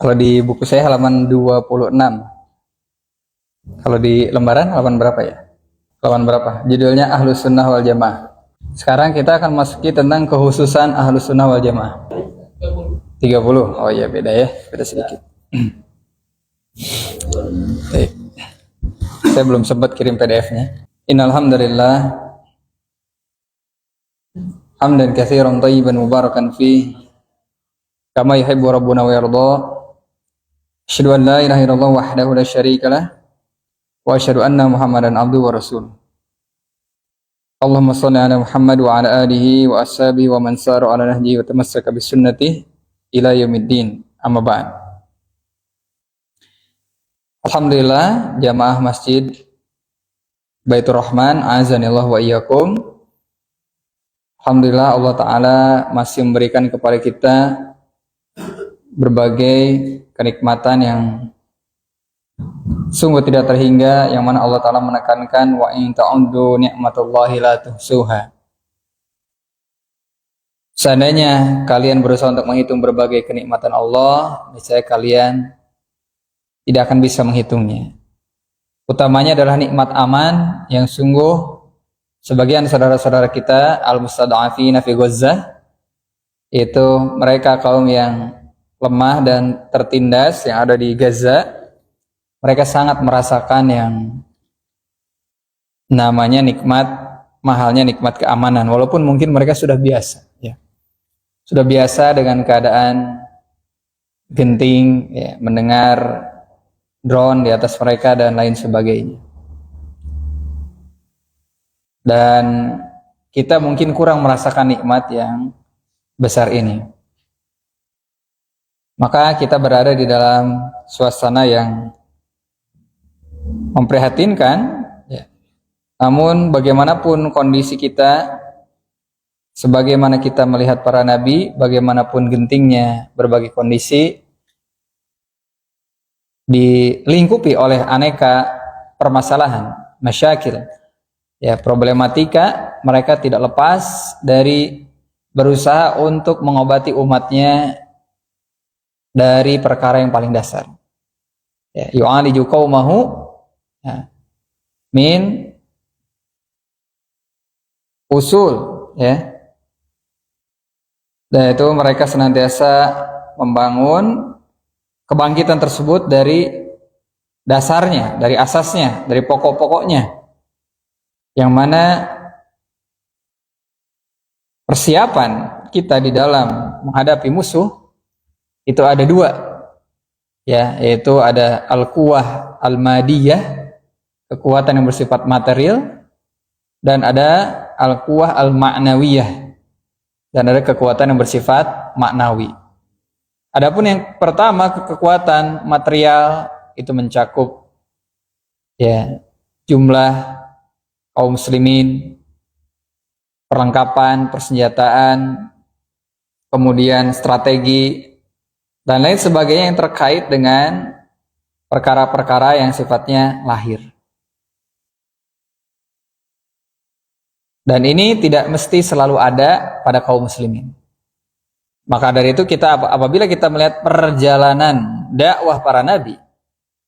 Kalau di buku saya halaman 26. Kalau di lembaran halaman berapa ya? Halaman berapa? Judulnya Ahlus Sunnah wal Jamaah. Sekarang kita akan masuki tentang kekhususan Ahlus Sunnah wal Jamaah. 30. Oh iya, beda ya. Beda sedikit. Baik. Saya belum sempat kirim PDF-nya. Innal hamdalillah hamdan katsiran thayyiban mubarakan fi kama yuhibbu rabbuna wa yarda. Asyhadu an la ilaha illallah wahdahu la syarikalah wa asyhadu anna Muhammadan abduhu wa rasuluh. Allahumma shalli ala Muhammad wa ala alihi wa ashabihi wa man sara ala nahjihi wa tamassaka bi sunnatihi ila yaumiddin. Amma ba'd. Alhamdulillah, jamaah Masjid Baitur Rahman, azanillah wa iyyakum. Alhamdulillah, Allah Ta'ala masih memberikan kepada kita berbagai kenikmatan yang sungguh tidak terhingga, yang mana Allah Ta'ala menekankan wa in ta'uddu ni'matallahi la tuhsuha. Seandainya kalian berusaha untuk menghitung berbagai kenikmatan Allah, niscaya kalian tidak akan bisa menghitungnya. Utamanya adalah nikmat aman yang sungguh sebagian saudara-saudara kita al-mustad'afina fi Gaza, yaitu mereka kaum yang lemah dan tertindas yang ada di Gaza, mereka sangat merasakan yang namanya nikmat, mahalnya nikmat keamanan, walaupun mungkin mereka sudah biasa, ya. Sudah biasa dengan keadaan genting, ya, mendengar drone di atas mereka dan lain sebagainya. Dan kita mungkin kurang merasakan nikmat yang besar ini. Maka kita berada di dalam suasana yang memprihatinkan, ya. Namun bagaimanapun kondisi kita, sebagaimana kita melihat para nabi, bagaimanapun gentingnya berbagai kondisi, dilingkupi oleh aneka permasalahan, masyakil, ya, problematika, mereka tidak lepas dari berusaha untuk mengobati umatnya dari perkara yang paling dasar. Ya, yu'aliju qaumahu, ya, min usul, ya. Dan itu mereka senantiasa membangun kebangkitan tersebut dari dasarnya, dari asasnya, dari pokok-pokoknya, yang mana persiapan kita di dalam menghadapi musuh itu ada dua, ya, yaitu ada al-quwah al-madiyah, kekuatan yang bersifat material, dan ada al-quwah al-ma'nawiyah, dan ada kekuatan yang bersifat maknawi. Adapun yang pertama, kekuatan material, itu mencakup, ya, jumlah kaum muslimin, perlengkapan, persenjataan, kemudian strategi, dan lain sebagainya yang terkait dengan perkara-perkara yang sifatnya lahir. Dan ini tidak mesti selalu ada pada kaum muslimin. Maka dari itu apabila kita melihat perjalanan dakwah para nabi,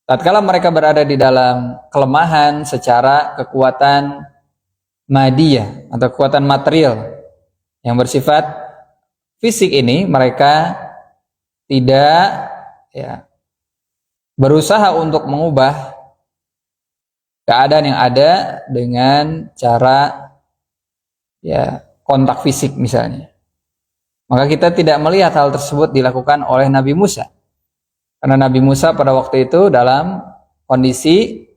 tatkala mereka berada di dalam kelemahan secara kekuatan madiyah atau kekuatan material yang bersifat fisik ini, mereka tidak, ya, berusaha untuk mengubah keadaan yang ada dengan cara, ya, kontak fisik misalnya. Maka kita tidak melihat hal tersebut dilakukan oleh Nabi Musa. Karena Nabi Musa pada waktu itu dalam kondisi,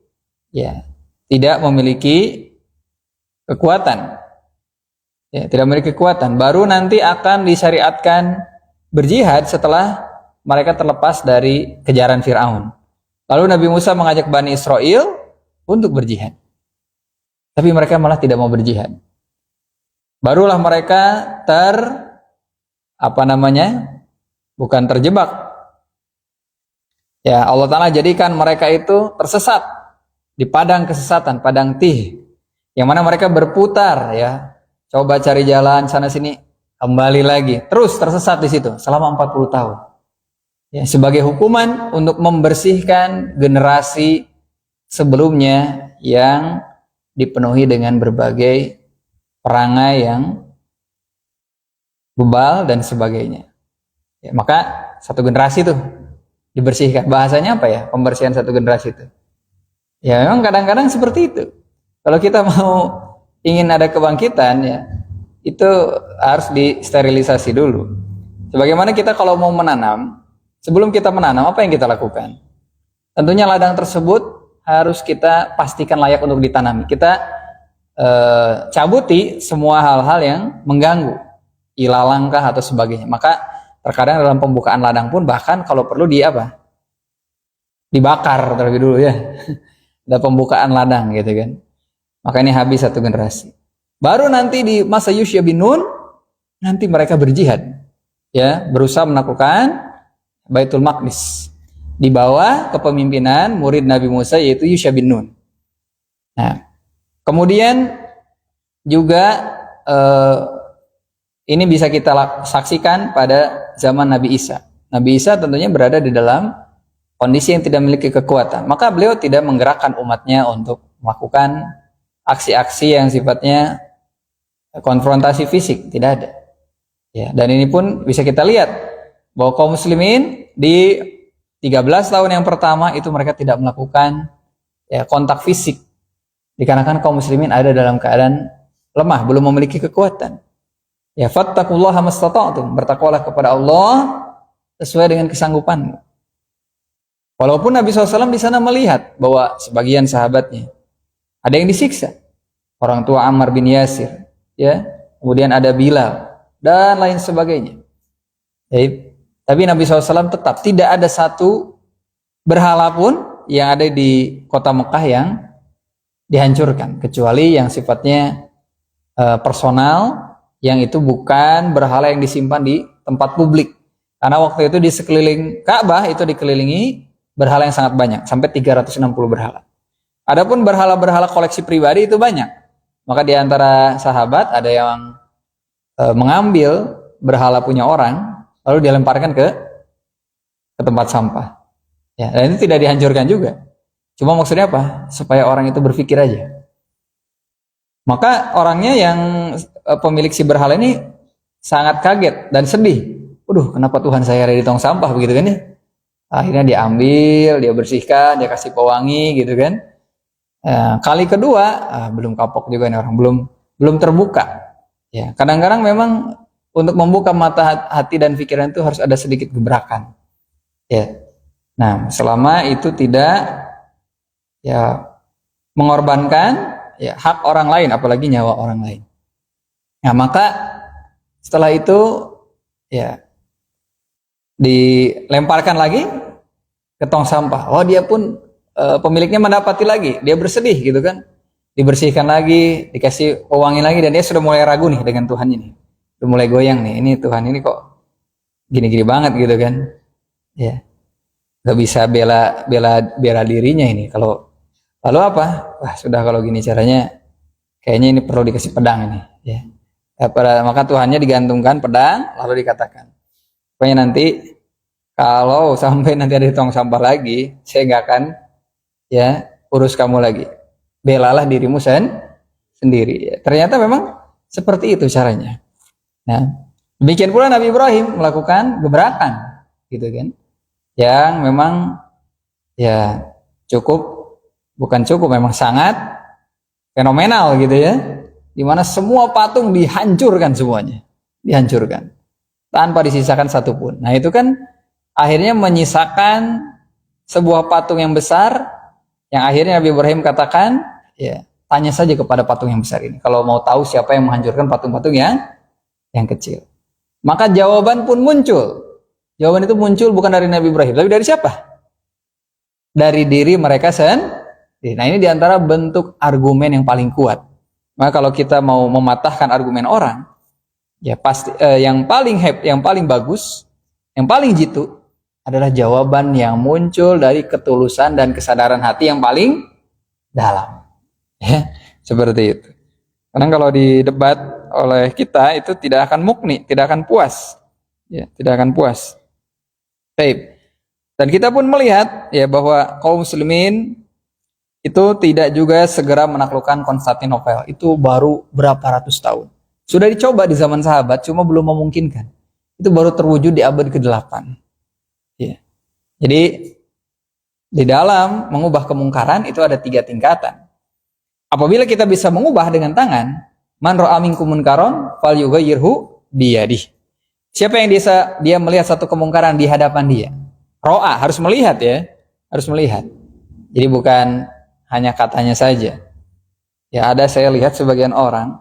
ya, tidak memiliki kekuatan. Ya, tidak memiliki kekuatan. Baru nanti akan disyariatkan berjihad setelah mereka terlepas dari kejaran Fir'aun. Lalu Nabi Musa mengajak Bani Israel untuk berjihad. Tapi mereka malah tidak mau berjihad. Barulah mereka bukan terjebak. Ya, Allah Ta'ala jadikan mereka itu tersesat di padang kesesatan, padang tih, yang mana mereka berputar, ya, coba cari jalan sana sini, kembali lagi, terus tersesat di situ selama 40 tahun. Ya, sebagai hukuman untuk membersihkan generasi sebelumnya yang dipenuhi dengan berbagai perangai yang bebal dan sebagainya. Ya, maka satu generasi tuh dibersihkan. Bahasanya apa ya? Pembersihan satu generasi itu. Ya memang kadang-kadang seperti itu. Kalau kita mau ingin ada kebangkitan ya, itu harus disterilisasi dulu. Sebagaimana kita kalau mau menanam, sebelum kita menanam apa yang kita lakukan? Tentunya ladang tersebut harus kita pastikan layak untuk ditanami. Kita cabuti semua hal-hal yang mengganggu, ilalangkah atau sebagainya. Maka terkadang dalam pembukaan ladang pun bahkan kalau perlu dibakar terlebih dulu ya. Ada pembukaan ladang gitu kan. Maka ini habis satu generasi. Baru nanti di masa Yusya bin Nun nanti mereka berjihad. Ya, berusaha menaklukkan Baitul Maqdis di bawah kepemimpinan murid Nabi Musa yaitu Yusya bin Nun. Nah, kemudian juga ini bisa kita saksikan pada zaman Nabi Isa. Nabi Isa tentunya berada di dalam kondisi yang tidak memiliki kekuatan. Maka beliau tidak menggerakkan umatnya untuk melakukan aksi-aksi yang sifatnya konfrontasi fisik, tidak ada. Ya, dan ini pun bisa kita lihat bahwa kaum muslimin di 13 tahun yang pertama itu mereka tidak melakukan ya, kontak fisik. Dikarenakan kaum muslimin ada dalam keadaan lemah, belum memiliki kekuatan. Ya, fattaqullaha mastata'tum, bertakwalah kepada Allah sesuai dengan kesanggupanmu. Walaupun Nabi SAW di sana melihat bahwa sebagian sahabatnya ada yang disiksa, orang tua Ammar bin Yasir, ya, kemudian ada Bilal dan lain sebagainya. Tapi Nabi SAW tetap tidak ada satu berhala pun yang ada di kota Mekah yang dihancurkan, kecuali yang sifatnya personal, yang itu bukan berhala yang disimpan di tempat publik. Karena waktu itu di sekeliling Ka'bah itu dikelilingi berhala yang sangat banyak, sampai 360 berhala. Adapun berhala-berhala koleksi pribadi itu banyak. Maka di antara sahabat ada yang mengambil berhala punya orang, lalu dilemparkan ke tempat sampah. Ya, dan itu tidak dihancurkan juga. Cuma maksudnya apa? Supaya orang itu berpikir aja. Maka orangnya yang pemilik si berhala ini sangat kaget dan sedih. Waduh, kenapa Tuhan saya ada di tong sampah begitu kan ya? Akhirnya diambil, dia bersihkan, dia kasih pewangi gitu kan. Kali kedua belum kapok juga nih orang, belum terbuka. Ya, kadang-kadang memang untuk membuka mata hati dan pikiran itu harus ada sedikit gebrakan. Ya. Nah, selama itu tidak ya mengorbankan ya hak orang lain, apalagi nyawa orang lain. Nah, maka setelah itu ya dilemparkan lagi ke tong sampah. Oh, dia pun pemiliknya mendapati lagi, dia bersedih gitu kan. Dibersihkan lagi, dikasih pewangi lagi, dan dia sudah mulai ragu nih dengan Tuhan ini. Sudah mulai goyang nih, ini Tuhan ini kok gini-gini banget gitu kan. Ya. Gak bisa bela dirinya ini. Lalu apa? Wah, sudah kalau gini caranya kayaknya ini perlu dikasih pedang ini, ya. Maka Tuhannya digantungkan pedang, lalu dikatakan, pokoknya nanti kalau sampai nanti ada di tong sampah lagi, saya nggak akan ya urus kamu lagi. Belalah dirimu sendiri. Ya, ternyata memang seperti itu caranya. Nah, demikian pula Nabi Ibrahim melakukan gebrakan, gitu kan? Yang memang ya bukan cukup, memang sangat fenomenal gitu ya. Dimana semua patung dihancurkan semuanya, dihancurkan tanpa disisakan satupun. Nah itu kan akhirnya menyisakan sebuah patung yang besar, yang akhirnya Nabi Ibrahim katakan, ya tanya saja kepada patung yang besar ini, kalau mau tahu siapa yang menghancurkan patung-patung yang kecil. Maka jawaban pun muncul. Jawaban itu muncul bukan dari Nabi Ibrahim, tapi dari siapa? Dari diri mereka sendiri. Nah ini diantara bentuk argumen yang paling kuat. Maka kalau kita mau mematahkan argumen orang, ya pasti yang paling bagus, yang paling jitu adalah jawaban yang muncul dari ketulusan dan kesadaran hati yang paling dalam. Ya, seperti itu. Karena kalau didebat oleh kita itu tidak akan mukni, tidak akan puas. Ya, tidak akan puas. Baik. Dan kita pun melihat ya bahwa kaum muslimin itu tidak juga segera menaklukkan Konstantinopel. Itu baru berapa ratus tahun. Sudah dicoba di zaman sahabat, cuma belum memungkinkan. Itu baru terwujud di abad ke-8. Ya. Jadi di dalam mengubah kemungkaran itu ada 3 tingkatan. Apabila kita bisa mengubah dengan tangan, man ra'a minkum munkaron falyughayyirhu biyadihi. Siapa yang dia melihat satu kemungkaran di hadapan dia? Ro'a, harus melihat ya, harus melihat. Jadi bukan hanya katanya saja. Ya ada saya lihat sebagian orang,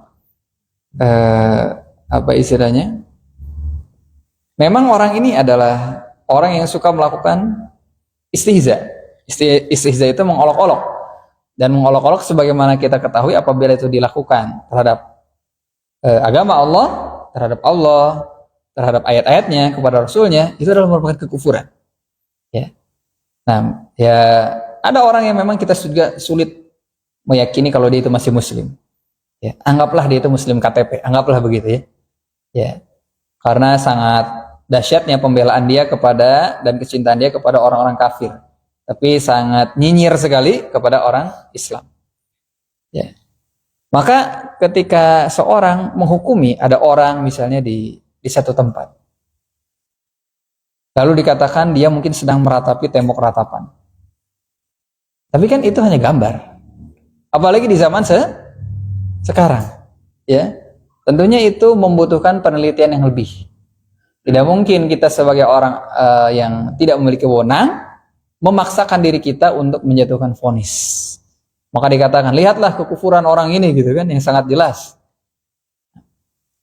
apa istilahnya? Memang orang ini adalah orang yang suka melakukan istihza. Istihza itu mengolok-olok. Dan mengolok-olok sebagaimana kita ketahui apabila itu dilakukan terhadap agama Allah, terhadap ayat-ayatnya, kepada Rasulnya, itu adalah merupakan kekufuran. Ya. Nah, ya ada orang yang memang kita juga sulit meyakini kalau dia itu masih muslim. Ya, anggaplah dia itu muslim KTP, anggaplah begitu ya. Ya. Karena sangat dahsyatnya pembelaan dia kepada dan kecintaan dia kepada orang-orang kafir. Tapi sangat nyinyir sekali kepada orang Islam. Ya. Maka ketika seorang menghukumi ada orang misalnya di satu tempat, lalu dikatakan dia mungkin sedang meratapi tembok ratapan. Tapi kan itu hanya gambar. Apalagi di zaman sekarang. Ya. Tentunya itu membutuhkan penelitian yang lebih. Tidak mungkin kita sebagai orang yang tidak memiliki wewenang memaksakan diri kita untuk menjatuhkan vonis. Maka dikatakan, lihatlah kekufuran orang ini gitu kan, yang sangat jelas.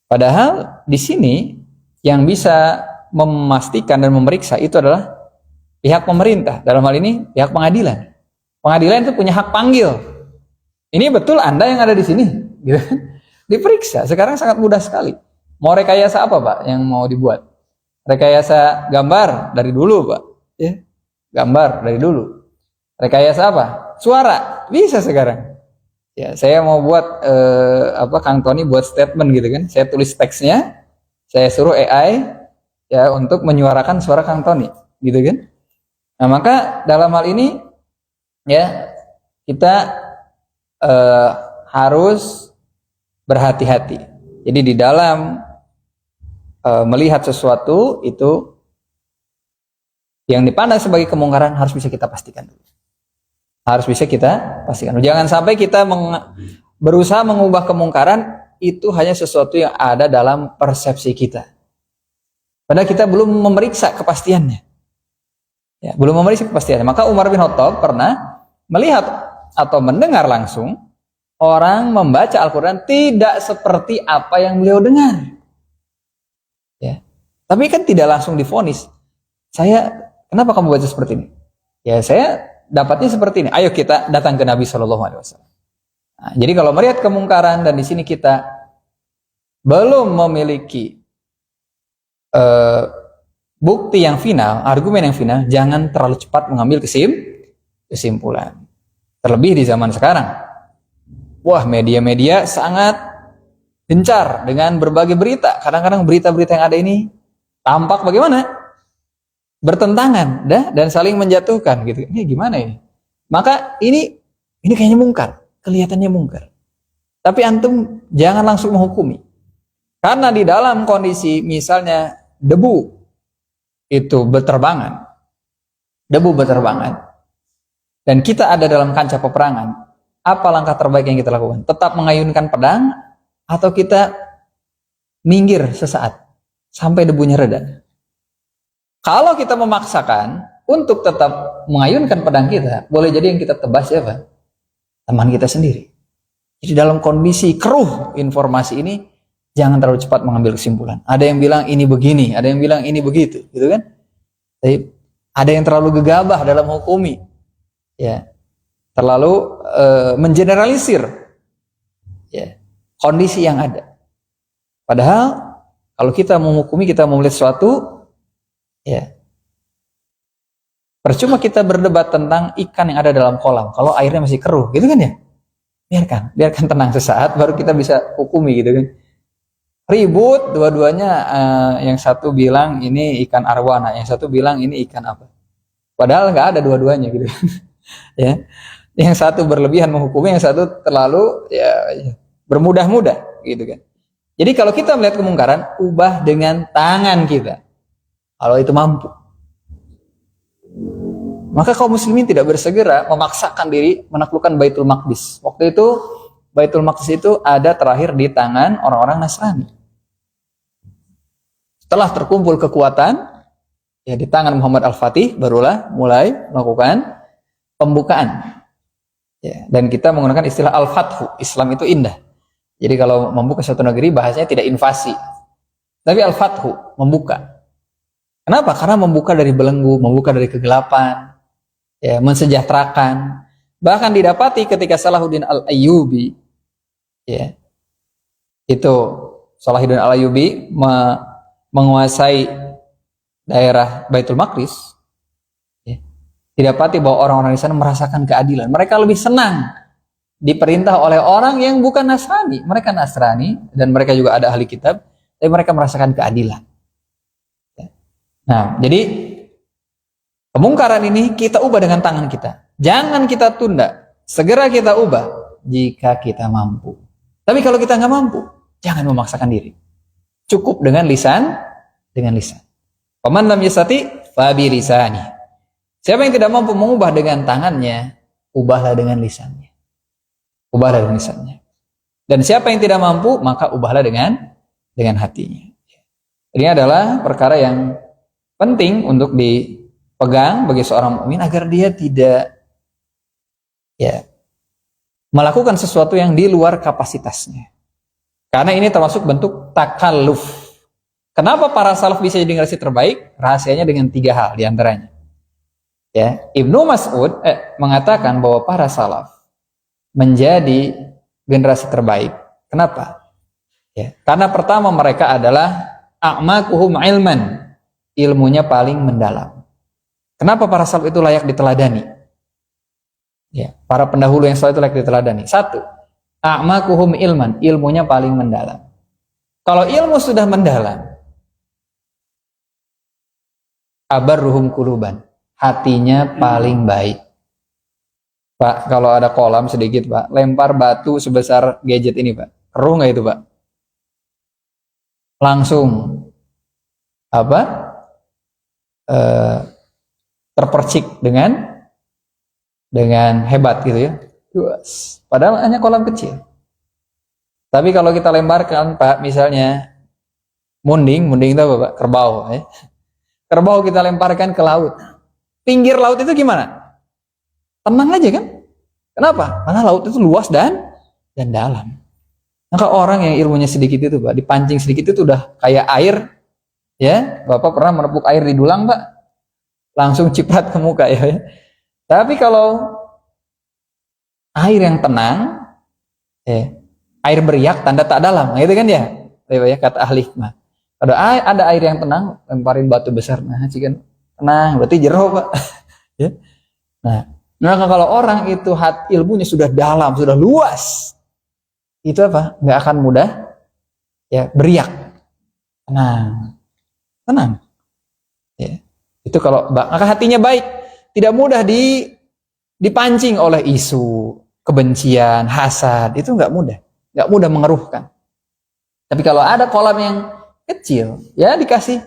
Padahal di sini yang bisa memastikan dan memeriksa itu adalah pihak pemerintah, dalam hal ini pihak pengadilan. Pengadilan itu punya hak panggil. Ini betul Anda yang ada di sini, gitu. Diperiksa. Sekarang sangat mudah sekali. Mau rekayasa apa, Pak, yang mau dibuat? Rekayasa gambar dari dulu, Pak. Ya. Gambar dari dulu. Rekayasa apa? Suara bisa sekarang. Ya, saya mau buat Kang Tony buat statement gitu kan. Saya tulis teksnya, saya suruh AI ya untuk menyuarakan suara Kang Tony, gitu kan. Nah, maka dalam hal ini ya kita harus berhati-hati. Jadi di dalam melihat sesuatu itu yang dipandang sebagai kemungkaran harus bisa kita pastikan dulu. Harus bisa kita pastikan. Jangan sampai kita berusaha mengubah kemungkaran itu hanya sesuatu yang ada dalam persepsi kita. Padahal kita belum memeriksa kepastiannya. Ya, belum memeriksa kepastiannya. Maka Umar bin Khattab pernah melihat atau mendengar langsung orang membaca Al-Quran tidak seperti apa yang beliau dengar. Ya. Tapi kan tidak langsung divonis. Kenapa kamu baca seperti ini? Ya saya dapatnya seperti ini. Ayo kita datang ke Nabi SAW. Nah, jadi kalau melihat kemungkaran dan di sini kita belum memiliki bukti yang final, argumen yang final, jangan terlalu cepat mengambil kesimpulan. Terlebih di zaman sekarang. Wah, media-media sangat gencar dengan berbagai berita. Kadang-kadang berita-berita yang ada ini tampak bagaimana? Bertentangan dan saling menjatuhkan gitu. Ini gimana ini? Maka ini kayaknya mungkar, kelihatannya mungkar. Tapi antum jangan langsung menghukumi. Karena di dalam kondisi misalnya debu itu berterbangan. Dan kita ada dalam kancah peperangan. Apa langkah terbaik yang kita lakukan? Tetap mengayunkan pedang atau kita minggir sesaat sampai debunya reda? Kalau kita memaksakan untuk tetap mengayunkan pedang kita, boleh jadi yang kita tebas siapa? Teman kita sendiri. Jadi dalam kondisi keruh informasi ini, jangan terlalu cepat mengambil kesimpulan. Ada yang bilang ini begini, ada yang bilang ini begitu, gitu kan? Tapi ada yang terlalu gegabah dalam hukumi, ya, terlalu mengeneralisir, ya, kondisi yang ada. Padahal kalau kita menghukumi, kita mau melihat sesuatu. Ya, percuma kita berdebat tentang ikan yang ada dalam kolam kalau airnya masih keruh, gitu kan ya? Biarkan tenang sesaat, baru kita bisa hukumi, gitu kan? Ribut dua-duanya, yang satu bilang ini ikan arwana, yang satu bilang ini ikan apa? Padahal nggak ada dua-duanya gitu. Ya. Yang satu berlebihan menghukumi, yang satu terlalu bermudah-mudah gitu kan. Jadi kalau kita melihat kemungkaran, ubah dengan tangan kita. Kalau itu mampu. Maka kaum muslimin tidak bersegera memaksakan diri menaklukkan Baitul Maqdis. Waktu itu Baitul Maqdis itu ada terakhir di tangan orang-orang Nasrani. Setelah terkumpul kekuatan, ya di tangan Muhammad Al-Fatih barulah mulai melakukan pembukaan. Ya, dan kita menggunakan istilah Al-Fathu. Islam itu indah. Jadi kalau membuka suatu negeri bahasanya tidak invasi. Tapi Al-Fathu, membuka. Kenapa? Karena membuka dari belenggu, membuka dari kegelapan, ya, mensejahterakan. Bahkan didapati ketika Salahuddin Al-Ayyubi, ya, itu Salahuddin Al-Ayyubi menguasai daerah Baitul Maqdis, ya, didapati bahwa orang-orang di sana merasakan keadilan. Mereka lebih senang diperintah oleh orang yang bukan Nasrani. Mereka Nasrani dan mereka juga ada ahli kitab, tapi mereka merasakan keadilan. Nah, jadi kemungkaran ini kita ubah dengan tangan kita. Jangan kita tunda. Segera kita ubah jika kita mampu. Tapi kalau kita nggak mampu, jangan memaksakan diri. Cukup dengan lisan, Faman lam yastati fa bi lisani. Siapa yang tidak mampu mengubah dengan tangannya, ubahlah dengan lisannya. Ubahlah dengan lisannya. Dan siapa yang tidak mampu, maka ubahlah dengan hatinya. Ini adalah perkara yang penting untuk dipegang bagi seorang mukmin agar dia tidak melakukan sesuatu yang di luar kapasitasnya. Karena ini termasuk bentuk takalluf. Kenapa para salaf bisa jadi generasi terbaik? Rahasianya dengan 3 hal diantaranya. Ya, Ibnu Mas'ud mengatakan bahwa para salaf menjadi generasi terbaik. Kenapa? Ya, karena pertama mereka adalah a'maquhum ilman, ilmunya paling mendalam. Kenapa para salaf itu layak diteladani? Ya, para pendahulu yang saleh itu layak diteladani. 1, a'maquhum ilman, ilmunya paling mendalam. Kalau ilmu sudah mendalam, abarruhum quluban, hatinya paling baik. Pak, kalau ada kolam sedikit, Pak, lempar batu sebesar gadget ini, Pak. Keruh nggak itu, Pak? Langsung terpercik dengan hebat gitu ya. Padahal hanya kolam kecil. Tapi kalau kita lemparkan, Pak, misalnya munding itu apa, Pak? Kerbau, ya. Kerbau kita lemparkan ke laut. Pinggir laut itu gimana? Tenang aja kan? Kenapa? Karena laut itu luas dan dalam. Maka orang yang ilmunya sedikit itu, Pak, dipancing sedikit itu udah kayak air, ya. Bapak pernah menepuk air di dulang, Pak? Langsung ciprat ke muka, ya. Tapi kalau air yang tenang, air beriak tanda tak dalam, gitu kan ya? Ya, kata ahli hikmah. Ada air yang tenang, lemparin batu besar, nah, kan tenang, berarti jero, Pak. Ya. Nah, maka kalau orang itu ilmunya sudah dalam, sudah luas, itu apa? Nggak akan mudah ya beriak. Tenang. Ya. Itu kalau maka hatinya baik, tidak mudah dipancing oleh isu kebencian, hasad, itu nggak mudah mengeruhkan. Tapi kalau ada kolam yang kecil, ya dikasih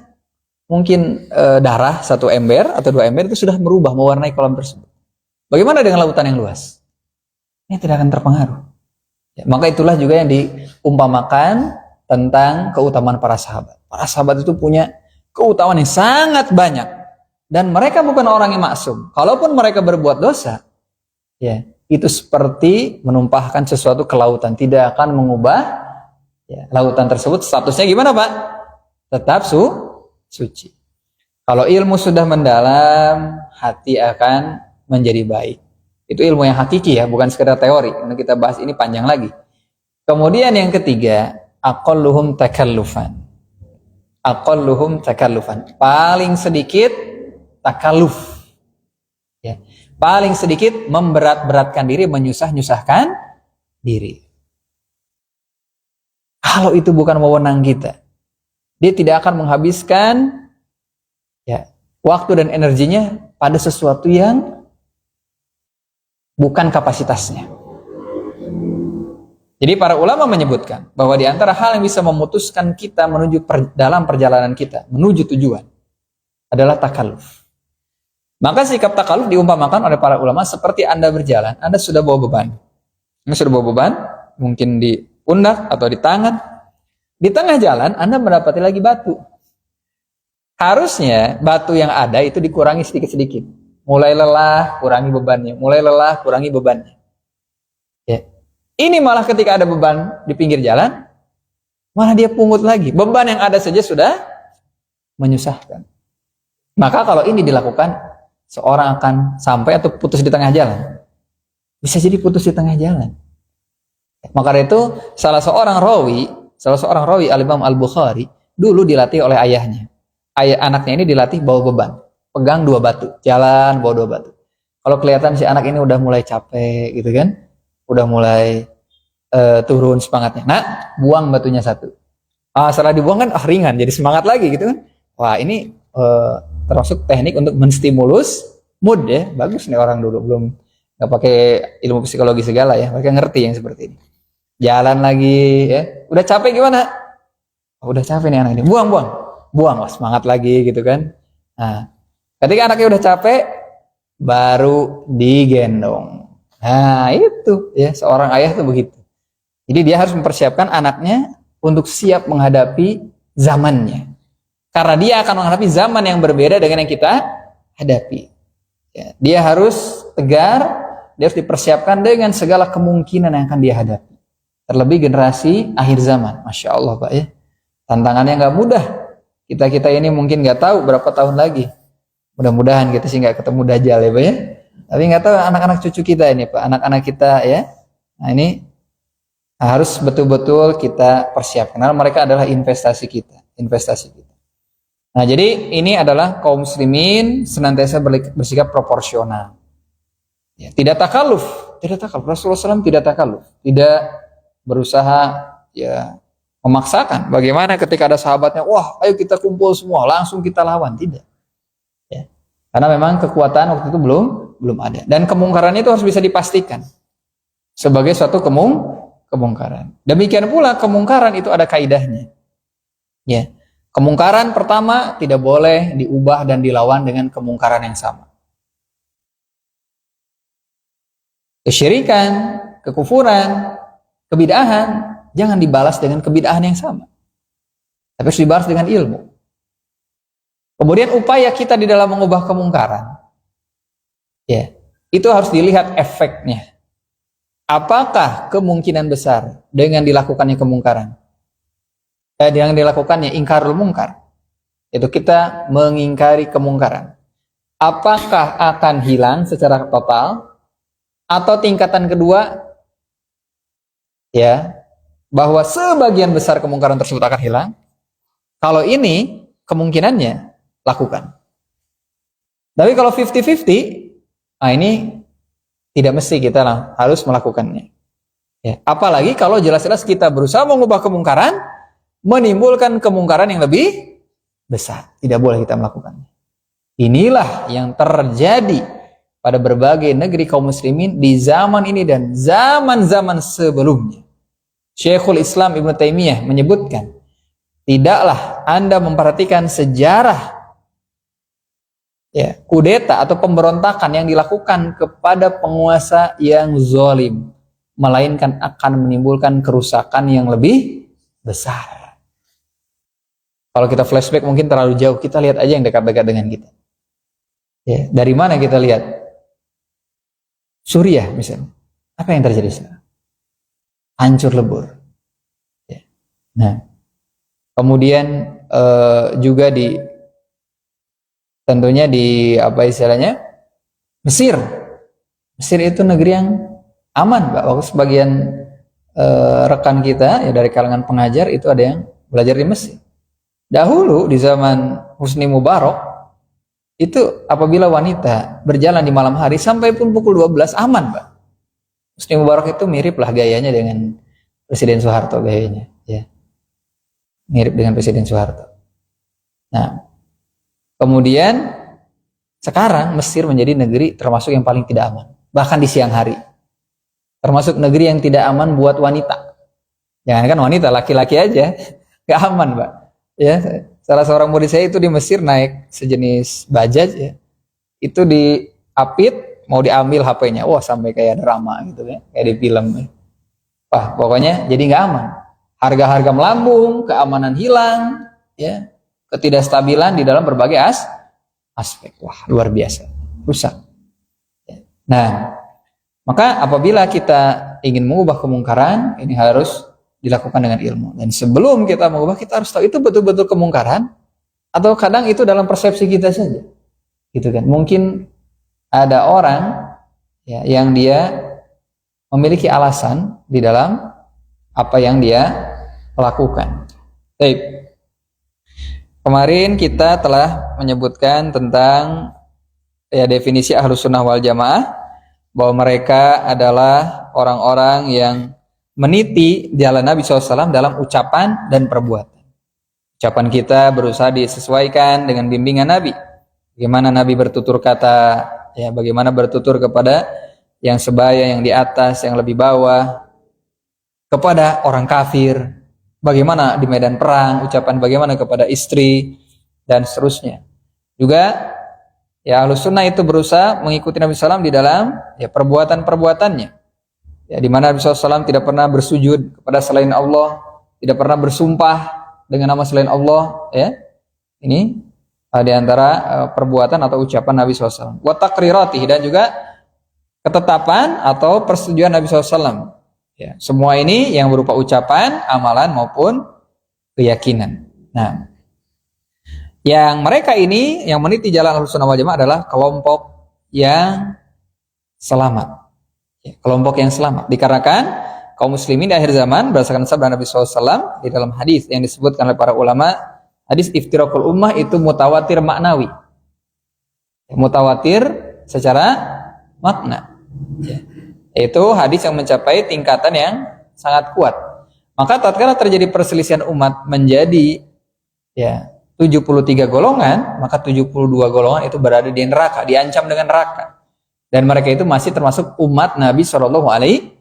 mungkin darah 1 ember atau 2 ember, itu sudah merubah, mewarnai kolam tersebut. Bagaimana dengan lautan yang luas? Ini tidak akan terpengaruh. Ya, maka itulah juga yang diumpamakan tentang keutamaan para sahabat. Para sahabat itu punya keutamaan yang sangat banyak. Dan mereka bukan orang yang maksum. Kalaupun mereka berbuat dosa, ya itu seperti menumpahkan sesuatu ke lautan. Tidak akan mengubah lautan tersebut. Statusnya gimana, Pak? Tetap suci. Kalau ilmu sudah mendalam, hati akan menjadi baik. Itu ilmu yang hakiki ya, bukan sekedar teori. Karena kita bahas ini panjang lagi. Kemudian yang ketiga, aqalluhum takallufan. Paling sedikit takalluf. Ya. Paling sedikit memberat-beratkan diri, menyusah-nyusahkan diri. Kalau itu bukan wewenang kita, dia tidak akan menghabiskan waktu dan energinya pada sesuatu yang bukan kapasitasnya. Jadi para ulama menyebutkan bahwa di antara hal yang bisa memutuskan kita menuju dalam perjalanan kita menuju tujuan adalah takalluf. Maka sikap takalluf diumpamakan oleh para ulama seperti Anda berjalan, Anda sudah bawa beban. Anda sudah bawa beban, mungkin di pundak atau di tangan. Di tengah jalan Anda mendapati lagi batu. Harusnya batu yang ada itu dikurangi sedikit-sedikit. Mulai lelah, kurangi bebannya. Mulai lelah, kurangi bebannya. Ya. Ini malah ketika ada beban di pinggir jalan, malah dia pungut lagi. Beban yang ada saja sudah menyusahkan. Maka kalau ini dilakukan, seorang akan sampai atau putus di tengah jalan. Bisa jadi putus di tengah jalan. Maka dari itu, salah seorang rawi Al-Imam Al-Bukhari, dulu dilatih oleh ayahnya. Anaknya ini dilatih bawa beban. Pegang 2 batu, jalan bawa 2 batu. Kalau kelihatan si anak ini udah mulai capek gitu kan, udah mulai turun semangatnya. Nah, buang batunya 1. Setelah dibuang kan ringan, jadi semangat lagi gitu kan. Wah, ini termasuk teknik untuk menstimulus mood ya. Bagus nih orang dulu, belum nggak pakai ilmu psikologi segala ya, mereka ngerti yang seperti ini. Jalan lagi ya, udah capek gimana? Udah capek nih anak ini, buang lah, semangat lagi gitu kan. Nah, ketika anaknya udah capek, baru digendong. Nah itu ya, seorang ayah tuh begitu. Jadi dia harus mempersiapkan anaknya untuk siap menghadapi zamannya. Karena dia akan menghadapi zaman yang berbeda dengan yang kita hadapi. Ya, dia harus tegar, dia harus dipersiapkan dengan segala kemungkinan yang akan dia hadapi. Terlebih generasi akhir zaman, Masya Allah Pak ya. Tantangannya nggak mudah. Kita ini mungkin nggak tahu berapa tahun lagi. Mudah-mudahan kita sih nggak ketemu Dajjal ya Pak ya. Tapi nggak tahu anak-anak cucu kita ini Pak, anak-anak kita ya. Nah ini harus betul-betul kita persiapkan. Karena mereka adalah investasi kita. Nah jadi ini adalah kaum muslimin senantiasa bersikap proporsional. Ya, tidak takalluf. Rasulullah SAW tidak takalluf. Tidak berusaha ya memaksakan. Bagaimana ketika ada sahabatnya, wah ayo kita kumpul semua, langsung kita lawan. Tidak. Ya. Karena memang kekuatan waktu itu belum ada. Dan kemungkaran itu harus bisa dipastikan sebagai suatu kemungkaran. Demikian pula kemungkaran itu ada kaidahnya. Ya. Kemungkaran pertama tidak boleh diubah dan dilawan dengan kemungkaran yang sama. Kesyirikan, kekufuran, kebid'ahan jangan dibalas dengan kebid'ahan yang sama. Tapi harus dibalas dengan ilmu. Kemudian upaya kita di dalam mengubah kemungkaran, ya, itu harus dilihat efeknya. Apakah kemungkinan besar dengan dilakukannya kemungkaran? Dengan dilakukannya ingkarul mungkar, itu kita mengingkari kemungkaran. Apakah akan hilang secara total? Atau tingkatan kedua, ya, bahwa sebagian besar kemungkaran tersebut akan hilang. Kalau ini kemungkinannya lakukan. Tapi kalau 50-50, nah ini tidak mesti kita harus melakukannya. Ya, apalagi kalau jelas-jelas kita berusaha mengubah kemungkaran, menimbulkan kemungkaran yang lebih besar. Tidak boleh kita melakukannya. Inilah yang terjadi pada berbagai negeri kaum muslimin di zaman ini dan zaman-zaman sebelumnya. Syekhul Islam Ibnu Taimiyah menyebutkan, tidaklah Anda memperhatikan sejarah ya, kudeta atau pemberontakan yang dilakukan kepada penguasa yang zalim, melainkan akan menimbulkan kerusakan yang lebih besar. Kalau kita flashback mungkin terlalu jauh, kita lihat aja yang dekat-dekat dengan kita. Ya, dari mana kita lihat? Suriah misalnya. Apa yang terjadi sekarang? Hancur lebur. Ya. Nah, kemudian juga tentunya di apa istilahnya? Mesir. Mesir itu negeri yang aman, Pak. Waktu sebagian rekan kita ya dari kalangan pengajar itu ada yang belajar di Mesir. Dahulu di zaman Husni Mubarak itu apabila wanita berjalan di malam hari sampai pun pukul 12 aman, Pak. Husni Mubarak itu mirip lah gayanya dengan Presiden Soeharto gayanya, ya. Mirip dengan Presiden Soeharto. Nah, kemudian Sekarang Mesir menjadi negeri termasuk yang paling tidak aman, bahkan di siang hari. Termasuk negeri yang tidak aman buat wanita. Jangankan wanita, laki-laki aja nggak aman, Mbak. Ya, salah seorang murid saya itu di Mesir naik sejenis bajaj ya. Itu diapit, mau diambil HP-nya. Wah, sampai kayak drama gitu ya, kayak di film. Wah, pokoknya jadi nggak aman. Harga-harga melambung, keamanan hilang, ya, ketidakstabilan di dalam berbagai aspek. Wah, luar biasa, rusak. Nah, maka apabila kita ingin mengubah kemungkaran, ini harus dilakukan dengan ilmu. Dan sebelum kita mengubah, kita harus tahu itu betul-betul kemungkaran, atau kadang itu dalam persepsi kita saja. Gitu kan? Mungkin ada orang ya, yang dia memiliki alasan di dalam apa yang dia lakukan. Baik. Kemarin kita telah menyebutkan tentang ya definisi Ahlus Sunnah wal Jamaah, bahwa mereka adalah orang-orang yang meniti jalan Nabi SAW dalam ucapan dan perbuatan. Ucapan kita berusaha disesuaikan dengan bimbingan Nabi. Bagaimana Nabi bertutur kata, ya, bagaimana bertutur kepada yang sebaya, yang di atas, yang lebih bawah, kepada orang kafir, bagaimana di medan perang, ucapan bagaimana kepada istri, dan seterusnya. Juga ya Ahlus Sunnah itu berusaha mengikuti Nabi SAW di dalam ya perbuatan-perbuatannya. Ya, di mana Nabi SAW tidak pernah bersujud kepada selain Allah, tidak pernah bersumpah dengan nama selain Allah. Ya, ini di antara perbuatan atau ucapan Nabi SAW. Wa taqriratihi, dan juga ketetapan atau persetujuan Nabi SAW. Ya, semua ini yang berupa ucapan, amalan maupun keyakinan. Nah, yang mereka ini yang meniti jalan Ahlus Sunnah wal Jamaah adalah kelompok yang selamat. Ya, kelompok yang selamat dikarenakan kaum muslimin di akhir zaman berdasarkan sabda Nabi SAW di dalam hadis yang disebutkan oleh para ulama, hadis iftirakul ummah itu mutawatir maknawi. Ya, mutawatir secara makna. Ya. Itu hadis yang mencapai tingkatan yang sangat kuat. Maka tatkala terjadi perselisihan umat menjadi ya 73 golongan, maka 72 golongan itu berada di neraka, diancam dengan neraka. Dan mereka itu masih termasuk umat Nabi Shallallahu Alaihi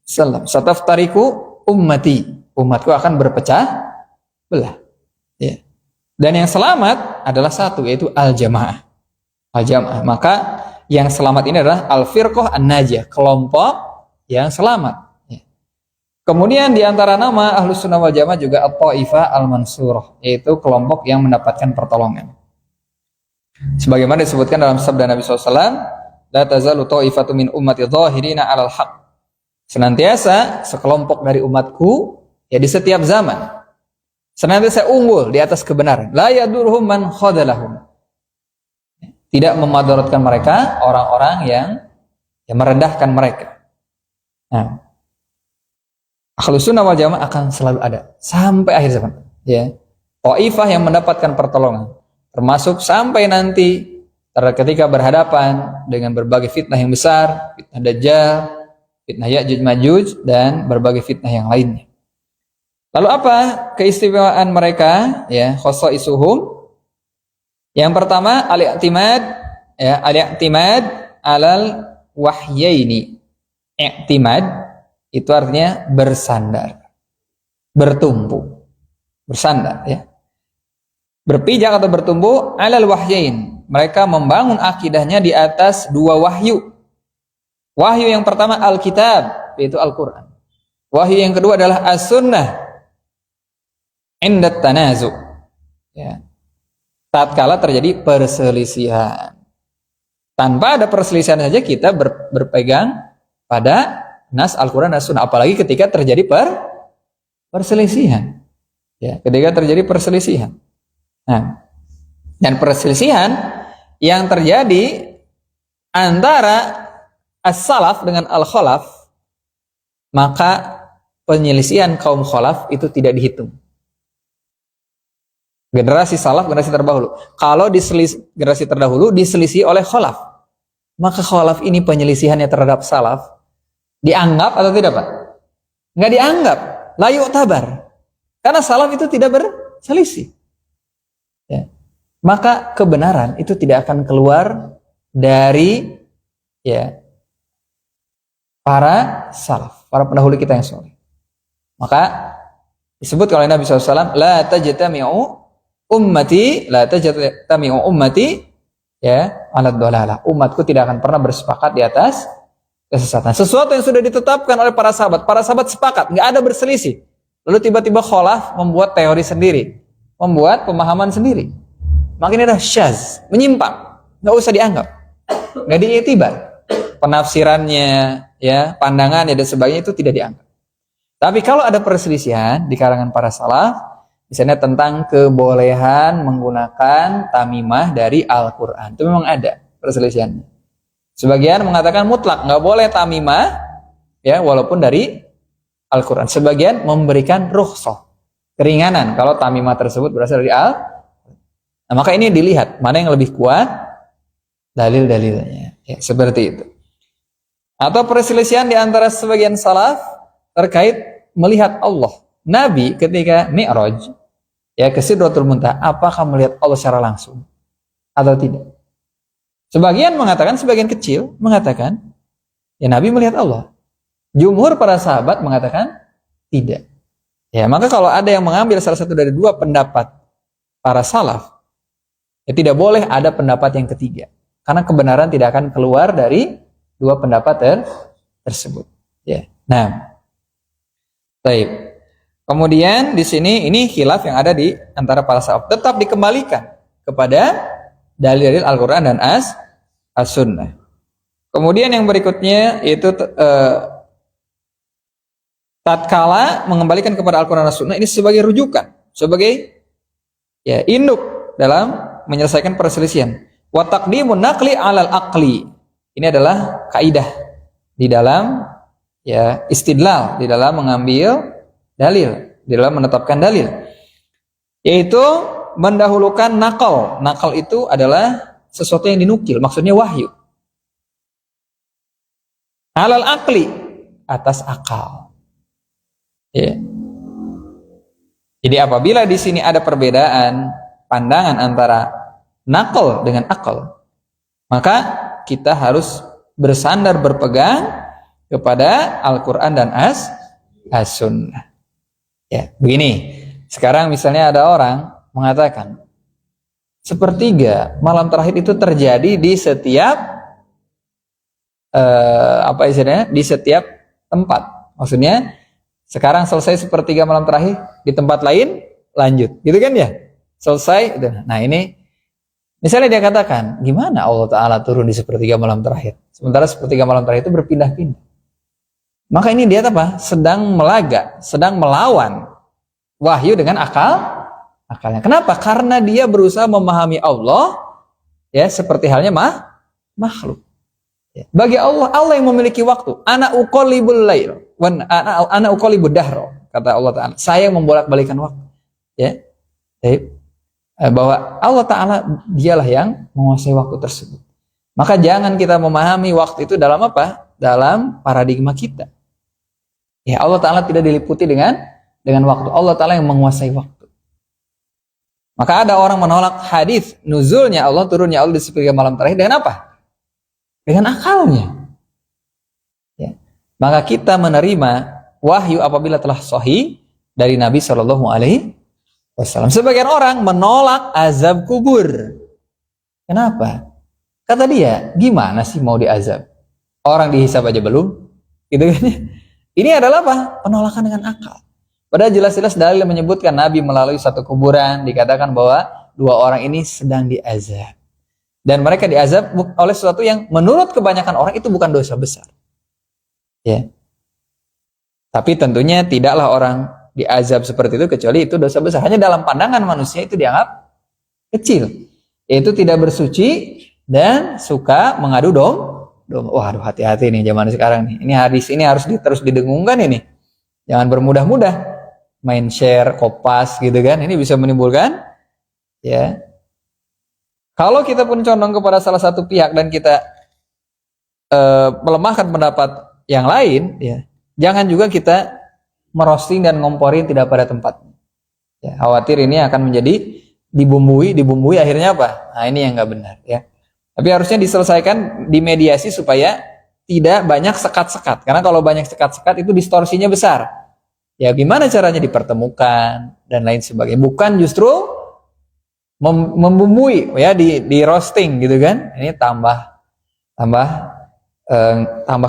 Wasallam. Sataftariku ummati, umatku akan berpecah belah. Ya. Dan yang selamat adalah satu, yaitu al-jamaah. Al-jamaah. Maka yang selamat ini adalah al-firqah an-najiyah, kelompok yang selamat. Ya. Kemudian di antara nama Ahlus Sunnah wal Jamaah juga at-taifah al-mansurah, yaitu kelompok yang mendapatkan pertolongan. Sebagaimana disebutkan dalam sabda Nabi SAW, la tazalu ta'ifatu min ummati dhahirina 'alal haq. Senantiasa sekelompok dari umatku ya di setiap zaman senantiasa unggul di atas kebenaran. La yadurhum man khadalahum. Tidak memadaratkan mereka orang-orang yang merendahkan mereka. Nah, Ahlus Sunnah wal Jamaah akan selalu ada sampai akhir zaman. Ya, taifah yang mendapatkan pertolongan, termasuk sampai nanti ketika berhadapan dengan berbagai fitnah yang besar, fitnah Dajjal, fitnah Ya'juj Ma'juj, dan berbagai fitnah yang lainnya. Lalu apa keistimewaan mereka? Ya, khasaisuhum. Yang pertama al-i'timad, ya, al-i'timad alal wahyaini. I'timad itu artinya bersandar, bertumpu, bersandar, ya. Berpijak atau bertumpu alal wahyain. Mereka membangun akidahnya di atas dua wahyu. Wahyu yang pertama Alkitab, yaitu Al-Quran. Wahyu yang kedua adalah As-Sunnah indat tanazu. Ya. Tatkala terjadi perselisihan. Tanpa ada perselisihan saja kita berpegang pada nas Al-Quran dan Sunnah. Apalagi ketika terjadi perselisihan. Ya, ketika terjadi perselisihan. Nah, dan perselisihan yang terjadi antara as-salaf dengan al-khalaf, maka penyelisihan kaum khalaf itu tidak dihitung. Generasi salaf, generasi terdahulu. Kalau generasi terdahulu diselisih oleh khalaf, maka khalaf ini penyelisihannya terhadap salaf dianggap atau tidak, Pak? Nggak dianggap, la yu'tabar. Karena salaf itu tidak berselisih. Ya. maka kebenaran itu tidak akan keluar dari ya para salaf, para pendahulu kita yang soleh. Maka disebut oleh Nabi SAW, la tajtami'u ummati ya ala dhalalah. Umatku tidak akan pernah bersepakat di atas kesesatan. Sesuatu yang sudah ditetapkan oleh para sahabat sepakat, nggak ada berselisih. Lalu tiba-tiba khalaf membuat teori sendiri, membuat pemahaman sendiri. Makanya adalah syaz, menyimpang, nggak usah dianggap, nggak diiktibar. Penafsirannya, ya, pandangannya dan sebagainya itu tidak dianggap. Tapi kalau ada perselisihan di kalangan para salaf, misalnya tentang kebolehan menggunakan tamimah dari Al-Quran, itu memang ada perselisihannya. Sebagian mengatakan mutlak, nggak boleh tamimah, ya, walaupun dari Al-Quran. Sebagian memberikan rukhsah, keringanan kalau tamimah tersebut berasal dari Al-Quran. Nah, maka ini dilihat mana yang lebih kuat dalil-dalilnya, ya, seperti itu. Atau perselisihan di antara sebagian salaf terkait melihat Allah. Nabi ketika Mi'raj, ya, ke Sidratul Muntaha, apakah melihat Allah secara langsung atau tidak? Sebagian mengatakan, sebagian kecil mengatakan, ya, Nabi melihat Allah. Jumhur para sahabat mengatakan tidak. Ya, maka kalau ada yang mengambil salah satu dari dua pendapat para salaf, ya, tidak boleh ada pendapat yang ketiga, karena kebenaran tidak akan keluar dari dua pendapat tersebut. Ya. Nah, baik. Kemudian di sini ini khilaf yang ada di antara para sahabat, tetap dikembalikan kepada dalil-dalil Al-Quran dan As-Sunnah. Kemudian yang berikutnya yaitu tatkala mengembalikan kepada Al-Quran dan As-Sunnah ini sebagai rujukan, sebagai, ya, induk dalam menyelesaikan perselisihan. Wa taqdimun naqli 'alal aqli. Ini adalah kaidah di dalam, ya, istidlal, di dalam mengambil dalil, di dalam menetapkan dalil, yaitu mendahulukan nakal. Nakal itu adalah sesuatu yang dinukil, maksudnya wahyu. Alal aqli, atas akal. Ya. Jadi apabila di sini ada perbedaan pandangan antara nakal dengan akal, maka kita harus bersandar, berpegang kepada Al-Quran dan As-Sunnah. Ya, begini. Sekarang misalnya ada orang mengatakan sepertiga malam terakhir itu terjadi di setiap apa istilahnya? Di setiap tempat. Maksudnya sekarang selesai sepertiga malam terakhir, di tempat lain lanjut. Gitu kan ya? Selesai. Nah, ini misalnya dia katakan, gimana Allah Ta'ala turun di sepertiga malam terakhir? Sementara sepertiga malam terakhir itu berpindah-pindah. Maka ini dia apa? Sedang melaga, sedang melawan wahyu dengan akalnya. Kenapa? Karena dia berusaha memahami Allah, ya, seperti halnya makhluk. Ya. Bagi Allah, Allah yang memiliki waktu. Ana uqallibul lail, ana uqallibud dahr, kata Allah Ta'ala. Saya yang membolak-balikan waktu. Ya. Jadi, bahwa Allah Ta'ala dialah yang menguasai waktu tersebut. Maka jangan kita memahami waktu itu dalam apa? Dalam paradigma kita. Ya, Allah Ta'ala tidak diliputi dengan waktu. Allah Ta'ala yang menguasai waktu. Maka ada orang menolak hadis nuzulnya Allah, turunnya Allah di sepertiga malam terakhir dengan apa? Dengan akalnya. Ya. Maka kita menerima wahyu apabila telah sahih dari Nabi SAW. Sebagian orang menolak azab kubur. Kenapa? Kata dia, gimana sih mau diazab? Orang dihisab aja belum. Gitu kan? Ini adalah apa? Penolakan dengan akal. Padahal jelas-jelas dalil menyebutkan Nabi melalui satu kuburan, dikatakan bahwa dua orang ini sedang diazab. Dan mereka diazab oleh sesuatu yang menurut kebanyakan orang itu bukan dosa besar. Ya. Tapi tentunya tidaklah orang diazab seperti itu kecuali itu dosa besar. Hanya dalam pandangan manusia itu dianggap kecil, yaitu tidak bersuci dan suka mengadu domba. Waduh, hati-hati nih zaman sekarang nih. Ini hadis ini harus terus didengungkan ini. Jangan bermudah-mudah main share, kopas gitu kan. Ini bisa menimbulkan, ya. Kalau kita pun condong kepada salah satu pihak dan kita melemahkan pendapat yang lain, ya, jangan juga kita merosting dan ngomporin tidak pada tempatnya. Ya, khawatir ini akan menjadi dibumbui akhirnya apa? Nah, ini yang nggak benar ya. Tapi harusnya diselesaikan, dimediasi supaya tidak banyak sekat-sekat. Karena kalau banyak sekat-sekat itu distorsinya besar. Ya gimana caranya dipertemukan dan lain sebagainya. Bukan justru membumbui ya, di roasting gitu kan. Ini tambah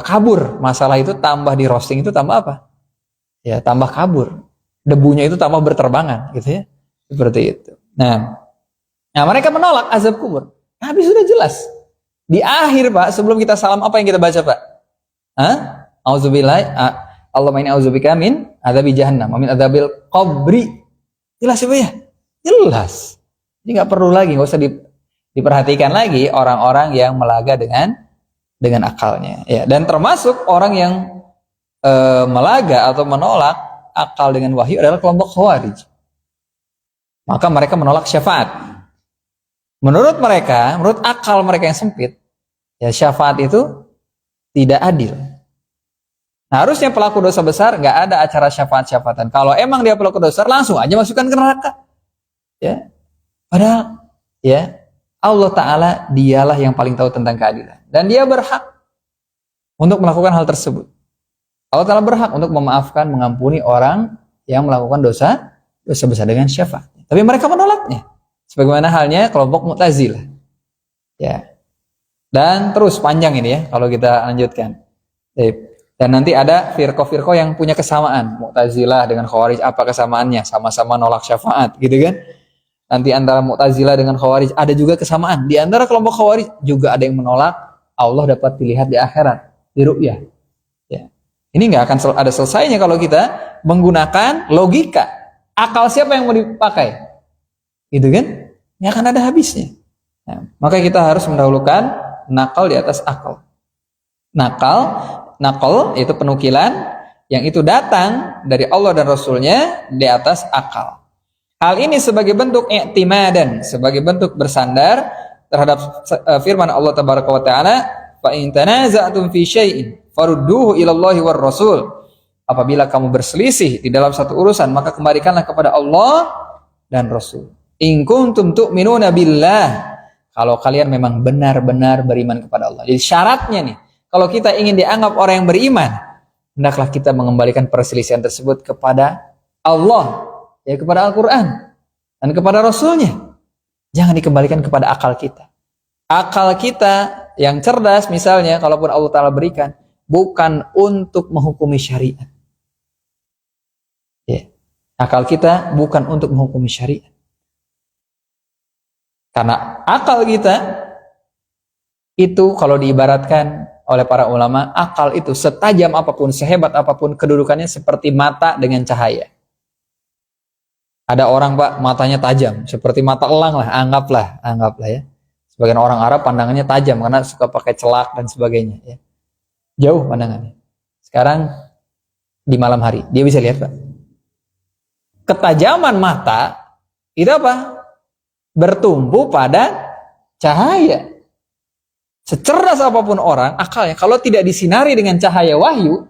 kabur. Masalah itu tambah di roasting itu tambah apa? Ya tambah kabur. Debunya itu tambah berterbangan gitu ya. Seperti itu. Nah mereka menolak azab kubur. Habis sudah jelas. Di akhir Pak, sebelum kita salam apa yang kita baca Pak? Auzubillah, Allahumma inni auzubika min adzabi jahannam, min adzabil qabri. Jelas ya, ya? Jelas. Jadi nggak perlu lagi, nggak usah diperhatikan lagi orang-orang yang melaga dengan akalnya. Ya, dan termasuk orang yang melaga atau menolak akal dengan wahyu adalah kelompok Khawarij. Maka mereka menolak syafaat. Menurut mereka, menurut akal mereka yang sempit, ya syafaat itu tidak adil. Nah, harusnya pelaku dosa besar nggak ada acara syafaat-syafaatan. Kalau emang dia pelaku dosa, langsung aja masukkan ke neraka. Ya, padahal ya Allah Ta'ala dialah yang paling tahu tentang keadilan. Dan dia berhak untuk melakukan hal tersebut. Allah Ta'ala berhak untuk memaafkan, mengampuni orang yang melakukan dosa besar dengan syafaat. Tapi mereka menolaknya. Sebagaimana halnya kelompok Mu'tazilah. Ya. Dan terus panjang ini ya kalau kita lanjutkan. Dan nanti ada firqah-firqah yang punya kesamaan. Mu'tazilah dengan Khawarij, apa kesamaannya? Sama-sama nolak syafaat, gitu kan? Nanti antara Mu'tazilah dengan Khawarij ada juga kesamaan. Di antara kelompok Khawarij juga ada yang menolak Allah dapat dilihat di akhirat, di ru'yah. Ya. Ini nggak akan ada selesainya kalau kita menggunakan logika. Akal siapa yang mau dipakai? Gitu kan? Ini akan ada habisnya. Nah, maka kita harus mendahulukan nakal di atas akal. Nakal itu penukilan yang itu datang dari Allah dan Rasulnya di atas akal. Hal ini sebagai bentuk i'timadan, sebagai bentuk bersandar terhadap firman Allah Tabaraka wa Ta'ala, fa in tanaza'tum fi syai'in farudduhu ila Allahi war Rasul. Apabila kamu berselisih di dalam satu urusan, maka kembalikanlah kepada Allah dan Rasul. In kuntum tu'minuna billah. Kalau kalian memang benar-benar beriman kepada Allah. Jadi syaratnya nih, kalau kita ingin dianggap orang yang beriman, hendaklah kita mengembalikan perselisihan tersebut kepada Allah, ya kepada Al-Quran dan kepada Rasulnya. Jangan dikembalikan kepada akal kita. Akal kita yang cerdas misalnya, kalaupun Allah Ta'ala berikan, bukan untuk menghukumi syariat. Ya. Akal kita bukan untuk menghukumi syariat. Karena akal kita itu kalau diibaratkan oleh para ulama, akal itu setajam apapun, sehebat apapun, kedudukannya seperti mata dengan cahaya. Ada orang Pak, matanya tajam, seperti mata elang lah, anggaplah ya. Sebagian orang Arab pandangannya tajam karena suka pakai celak dan sebagainya. Ya. Jauh pandangannya. Sekarang di malam hari, dia bisa lihat Pak. Ketajaman mata itu apa? Bertumbuh pada cahaya. Secerdas apapun orang, akalnya kalau tidak disinari dengan cahaya wahyu,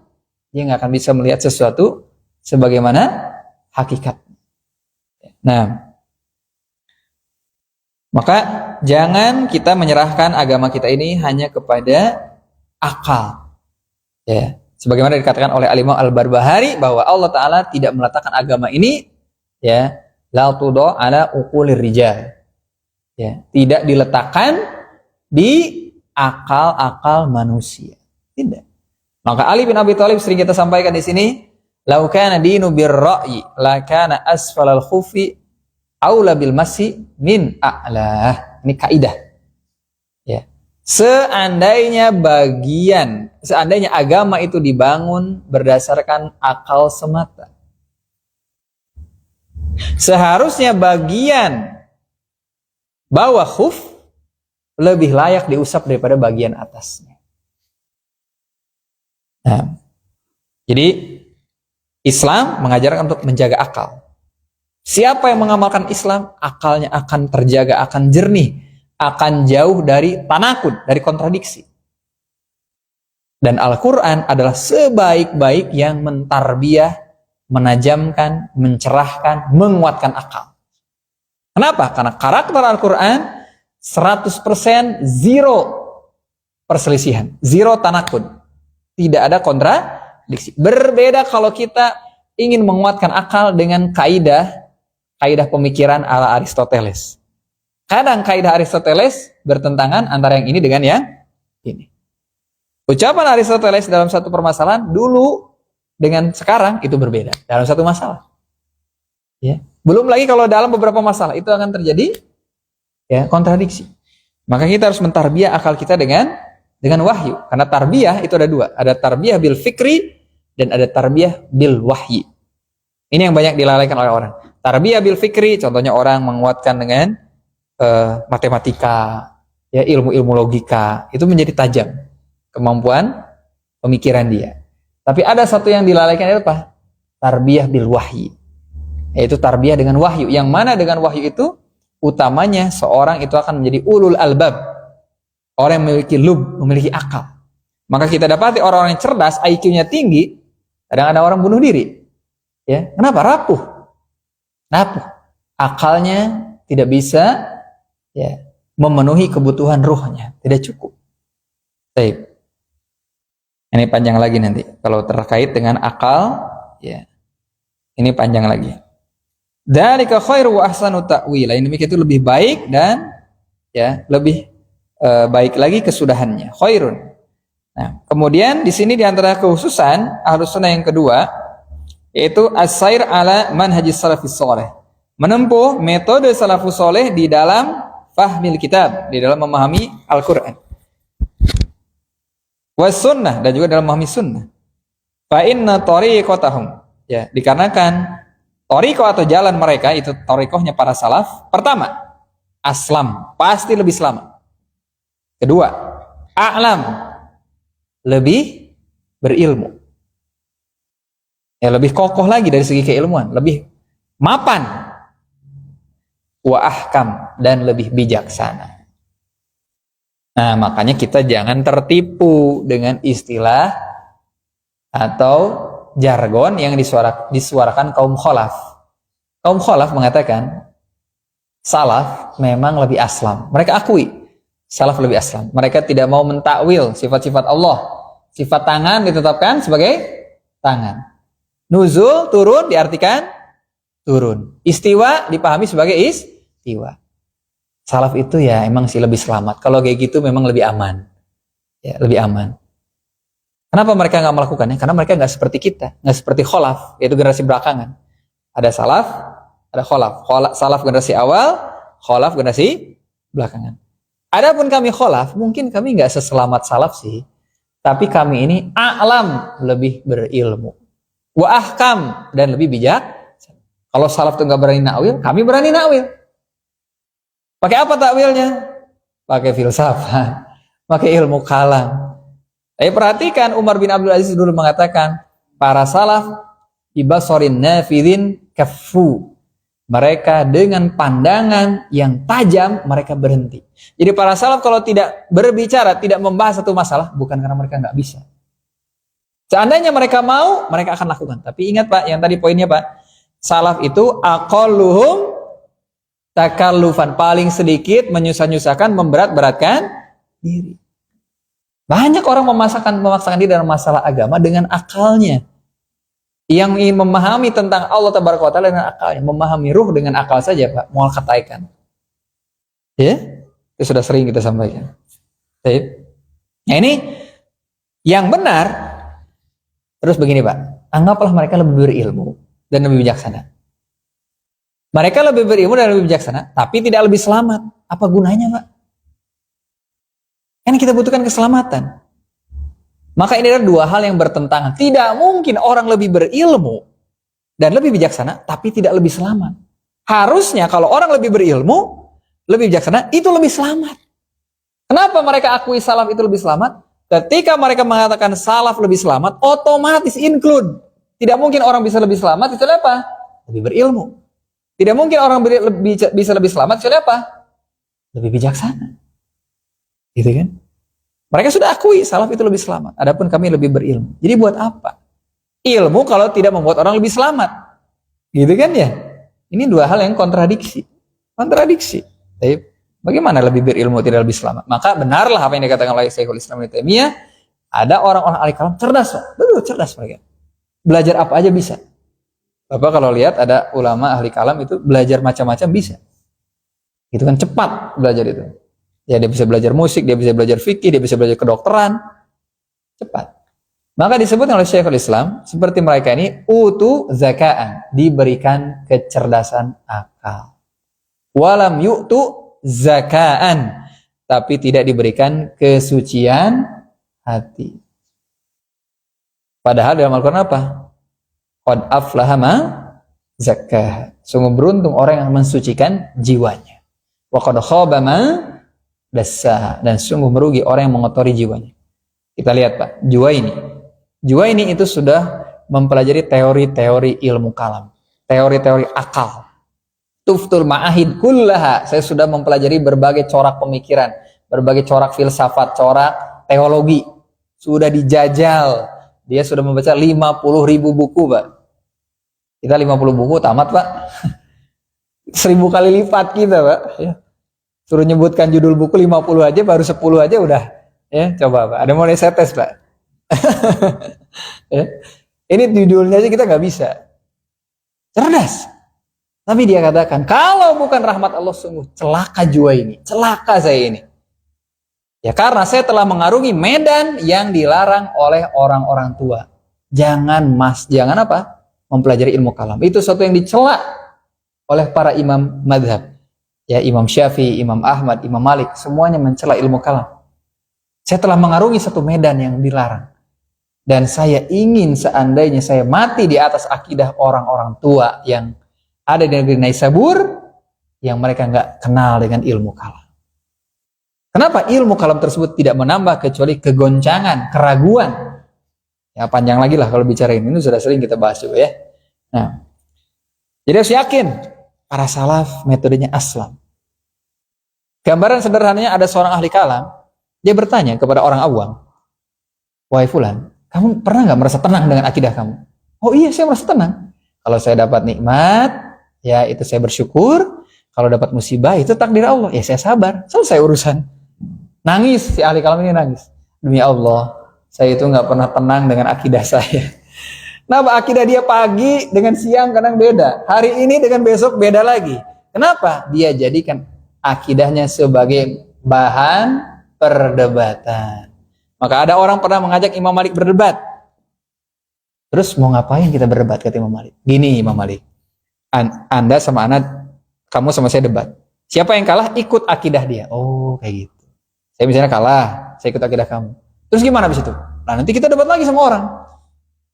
dia nggak akan bisa melihat sesuatu sebagaimana hakikat. Nah, maka jangan kita menyerahkan agama kita ini hanya kepada akal. Ya, sebagaimana dikatakan oleh Al-Imam Al-Barbahari bahwa Allah Ta'ala tidak meletakkan agama ini ya la tudo ala uqulir rijal. Ya, tidak diletakkan di akal-akal manusia. Tidak. Maka Ali bin Abi Thalib sering kita sampaikan di sini, "Lau kana dinu birra'yi, la kana asfalal khufi aula bil masi min a'lah." Ini kaidah. Ya. Seandainya agama itu dibangun berdasarkan akal semata, seharusnya bagian bawah khuf lebih layak diusap daripada bagian atasnya. Nah, jadi Islam mengajarkan untuk menjaga akal. Siapa yang mengamalkan Islam, akalnya akan terjaga, akan jernih, akan jauh dari tanakut, dari kontradiksi. Dan Al-Quran adalah sebaik-baik yang mentarbiyah, menajamkan, mencerahkan, menguatkan akal. Kenapa? Karena karakter Al-Quran 100% zero perselisihan, zero tanakud. Tidak ada kontradiksi. Berbeda kalau kita ingin menguatkan akal dengan kaidah pemikiran ala Aristoteles. Kadang kaidah Aristoteles bertentangan antara yang ini dengan yang ini. Ucapan Aristoteles dalam satu permasalahan dulu dengan sekarang itu berbeda dalam satu masalah. Ya. Belum lagi kalau dalam beberapa masalah itu akan terjadi ya kontradiksi. Maka kita harus mentarbiah akal kita dengan wahyu. Karena tarbiyah itu ada dua. Ada tarbiyah bil fikri dan ada tarbiyah bil wahyi. Ini yang banyak dilalaikan oleh orang. Tarbiyah bil fikri, contohnya orang menguatkan dengan matematika, ya ilmu-ilmu logika, itu menjadi tajam kemampuan pemikiran dia. Tapi ada satu yang dilalaikan itu apa? Tarbiyah bil wahyi. Yaitu tarbiyah dengan wahyu. Yang mana dengan wahyu itu utamanya seorang itu akan menjadi ulul albab. Orang yang memiliki memiliki akal. Maka kita dapati orang-orang yang cerdas, IQ-nya tinggi, kadang ada orang bunuh diri. Ya, kenapa? Rapuh. Akalnya tidak bisa ya memenuhi kebutuhan ruhnya, tidak cukup. Baik. Ini panjang lagi nanti kalau terkait dengan akal, ya. Ini panjang lagi. Dzalika khairu wa ahsanu ta'wila. Ini itu lebih baik dan ya, lebih baik lagi kesudahannya. Khairun. Nah, kemudian di sini di antara kekhususan Ahlus Sunnah yang kedua yaitu as-sair ala manhajis salafus saleh. Menempuh metode salafus saleh di dalam fahmil kitab, di dalam memahami Al-Qur'an. Was sunnah, dan juga dalam memahami sunnah. Fa inna tariqatahum, ya, dikarenakan thariqah atau jalan mereka itu thariqahnya para salaf. Pertama, aslam, pasti lebih selamat. Kedua, a'lam, lebih berilmu. Ya, lebih kokoh lagi dari segi keilmuan, lebih mapan. Wa ahkam, dan lebih bijaksana. Nah, makanya kita jangan tertipu dengan istilah atau jargon yang disuarakan kaum khalaf. Kaum khalaf mengatakan salaf memang lebih aslam. Mereka akui salaf lebih aslam. Mereka tidak mau mentakwil sifat-sifat Allah. Sifat tangan ditetapkan sebagai tangan. Nuzul, turun, diartikan turun. Istiwa dipahami sebagai istiwa. Salaf itu ya emang sih lebih selamat. Kalau kayak gitu memang lebih aman. Ya, lebih aman. Kenapa mereka nggak melakukannya? Karena mereka nggak seperti kita, nggak seperti kholaf, yaitu generasi belakangan. Ada salaf, ada kholaf. Salaf generasi awal, kholaf generasi belakangan. Adapun kami kholaf, mungkin kami nggak seselamat salaf sih, tapi kami ini a'lam, lebih berilmu, wa ahkam, dan lebih bijak. Kalau salaf itu nggak berani nakwil, kami berani nakwil. Pakai apa takwilnya? Pakai filsafat, pakai ilmu kalam. Perhatikan Umar bin Abdul Aziz dulu mengatakan para salaf bibasorin nafidin kafu. Mereka dengan pandangan yang tajam mereka berhenti. Jadi para salaf kalau tidak berbicara, tidak membahas satu masalah, bukan karena mereka nggak bisa. Seandainya mereka mau, mereka akan lakukan. Tapi ingat Pak, yang tadi poinnya Pak, salaf itu aqalluhum takallufan, paling sedikit menyusah-nyusahkan, memberat-beratkan diri. Banyak orang memaksakan diri dalam masalah agama dengan akalnya. Yang ingin memahami tentang Allah Tabaraka wa Ta'ala dengan akalnya, memahami ruh dengan akal saja Pak, mual kataikan. Ya, itu sudah sering kita sampaikan. Baik. Nah ini yang benar. Terus begini Pak, anggaplah mereka lebih berilmu dan lebih bijaksana. Mereka lebih berilmu dan lebih bijaksana, tapi tidak lebih selamat. Apa gunanya, Pak? Kan kita butuhkan keselamatan. Maka ini adalah dua hal yang bertentangan. Tidak mungkin orang lebih berilmu dan lebih bijaksana, tapi tidak lebih selamat. Harusnya kalau orang lebih berilmu, lebih bijaksana, itu lebih selamat. Kenapa mereka akui salaf itu lebih selamat? Ketika mereka mengatakan salaf lebih selamat, otomatis include. Tidak mungkin orang bisa lebih selamat, itu apa? Lebih berilmu. Tidak mungkin orang bisa lebih selamat, kecuali apa? Lebih bijaksana. Gitu kan? Mereka sudah akui salaf itu lebih selamat. Adapun kami lebih berilmu. Jadi buat apa? Ilmu kalau tidak membuat orang lebih selamat. Gitu kan ya? Ini dua hal yang kontradiksi. kontradiksi. Tapi bagaimana lebih berilmu tidak lebih selamat? Maka benarlah apa yang dikatakan oleh Syekhul Islam Ibnu Taimiyah, ada orang-orang ahli kalam cerdas, betul cerdas mereka. Belajar apa aja bisa. Bapak kalau lihat ada ulama ahli kalam itu belajar macam-macam bisa. Itu kan cepat belajar itu. Ya dia bisa belajar musik, dia bisa belajar fikih, dia bisa belajar kedokteran. Cepat. Maka disebut oleh Syekhul Islam seperti mereka ini utu zakaan, diberikan kecerdasan akal. Walam yu'tu zakaan, tapi tidak diberikan kesucian hati. Padahal dalam Al-Quran apa? Qad aflaha ma zakkah. Sungguh beruntung orang yang mensucikan jiwanya. Wa qad khaba ma dassaha, dan sungguh merugi orang yang mengotori jiwanya. Kita lihat Pak, Juwaini itu sudah mempelajari teori-teori ilmu kalam, teori-teori akal. Tuftul ma'ahid kullaha, saya sudah mempelajari berbagai corak pemikiran, berbagai corak filsafat, corak teologi. Sudah dijajal. Dia sudah membaca 50.000 buku, Pak. Kita 50 buku tamat, Pak. 1000 kali lipat kita, Pak. Ya. Suruh nyebutkan judul buku 50 aja, baru 10 aja udah. Ya, coba, Pak. Ada mau saya tes, Pak. Ya. Ini judulnya aja kita nggak bisa. Cerdas. Tapi dia katakan, kalau bukan rahmat Allah, sungguh celaka jiwa ini, celaka saya ini. Ya karena saya telah mengarungi medan yang dilarang oleh orang-orang tua. Jangan apa? Mempelajari ilmu kalam. Itu sesuatu yang dicela oleh para imam madhab. Ya Imam Syafi'i, Imam Ahmad, Imam Malik, semuanya mencela ilmu kalam. Saya telah mengarungi satu medan yang dilarang. Dan saya ingin seandainya saya mati di atas akidah orang-orang tua yang ada di negeri Naisabur, yang mereka nggak kenal dengan ilmu kalam. Kenapa ilmu kalam tersebut tidak menambah kecuali kegoncangan, keraguan? Ya panjang lagi lah kalau bicara ini sudah sering kita bahas juga ya. Nah, jadi harus yakin para salaf metodenya aslam. Gambaran sederhananya ada seorang ahli kalam, dia bertanya kepada orang awam, wahai fulan, kamu pernah nggak merasa tenang dengan akidah kamu? Oh iya, saya merasa tenang. Kalau saya dapat nikmat, ya itu saya bersyukur. Kalau dapat musibah, itu takdir Allah. Ya saya sabar. Selesai urusan. Nangis, si ahli kalam ini nangis. Demi Allah, saya itu nggak pernah tenang dengan akidah saya. Kenapa? Akidah dia pagi dengan siang kadang beda. Hari ini dengan besok beda lagi. Kenapa? Dia jadikan akidahnya sebagai bahan perdebatan. Maka ada orang pernah mengajak Imam Malik berdebat. Terus mau ngapain kita berdebat, kata Imam Malik? Gini Imam Malik, Anda sama anak, kamu sama saya debat. Siapa yang kalah ikut akidah dia. Oh kayak gitu. Saya misalnya kalah, saya ikut akidah kamu. Terus gimana abis itu? Nah nanti kita debat lagi sama orang.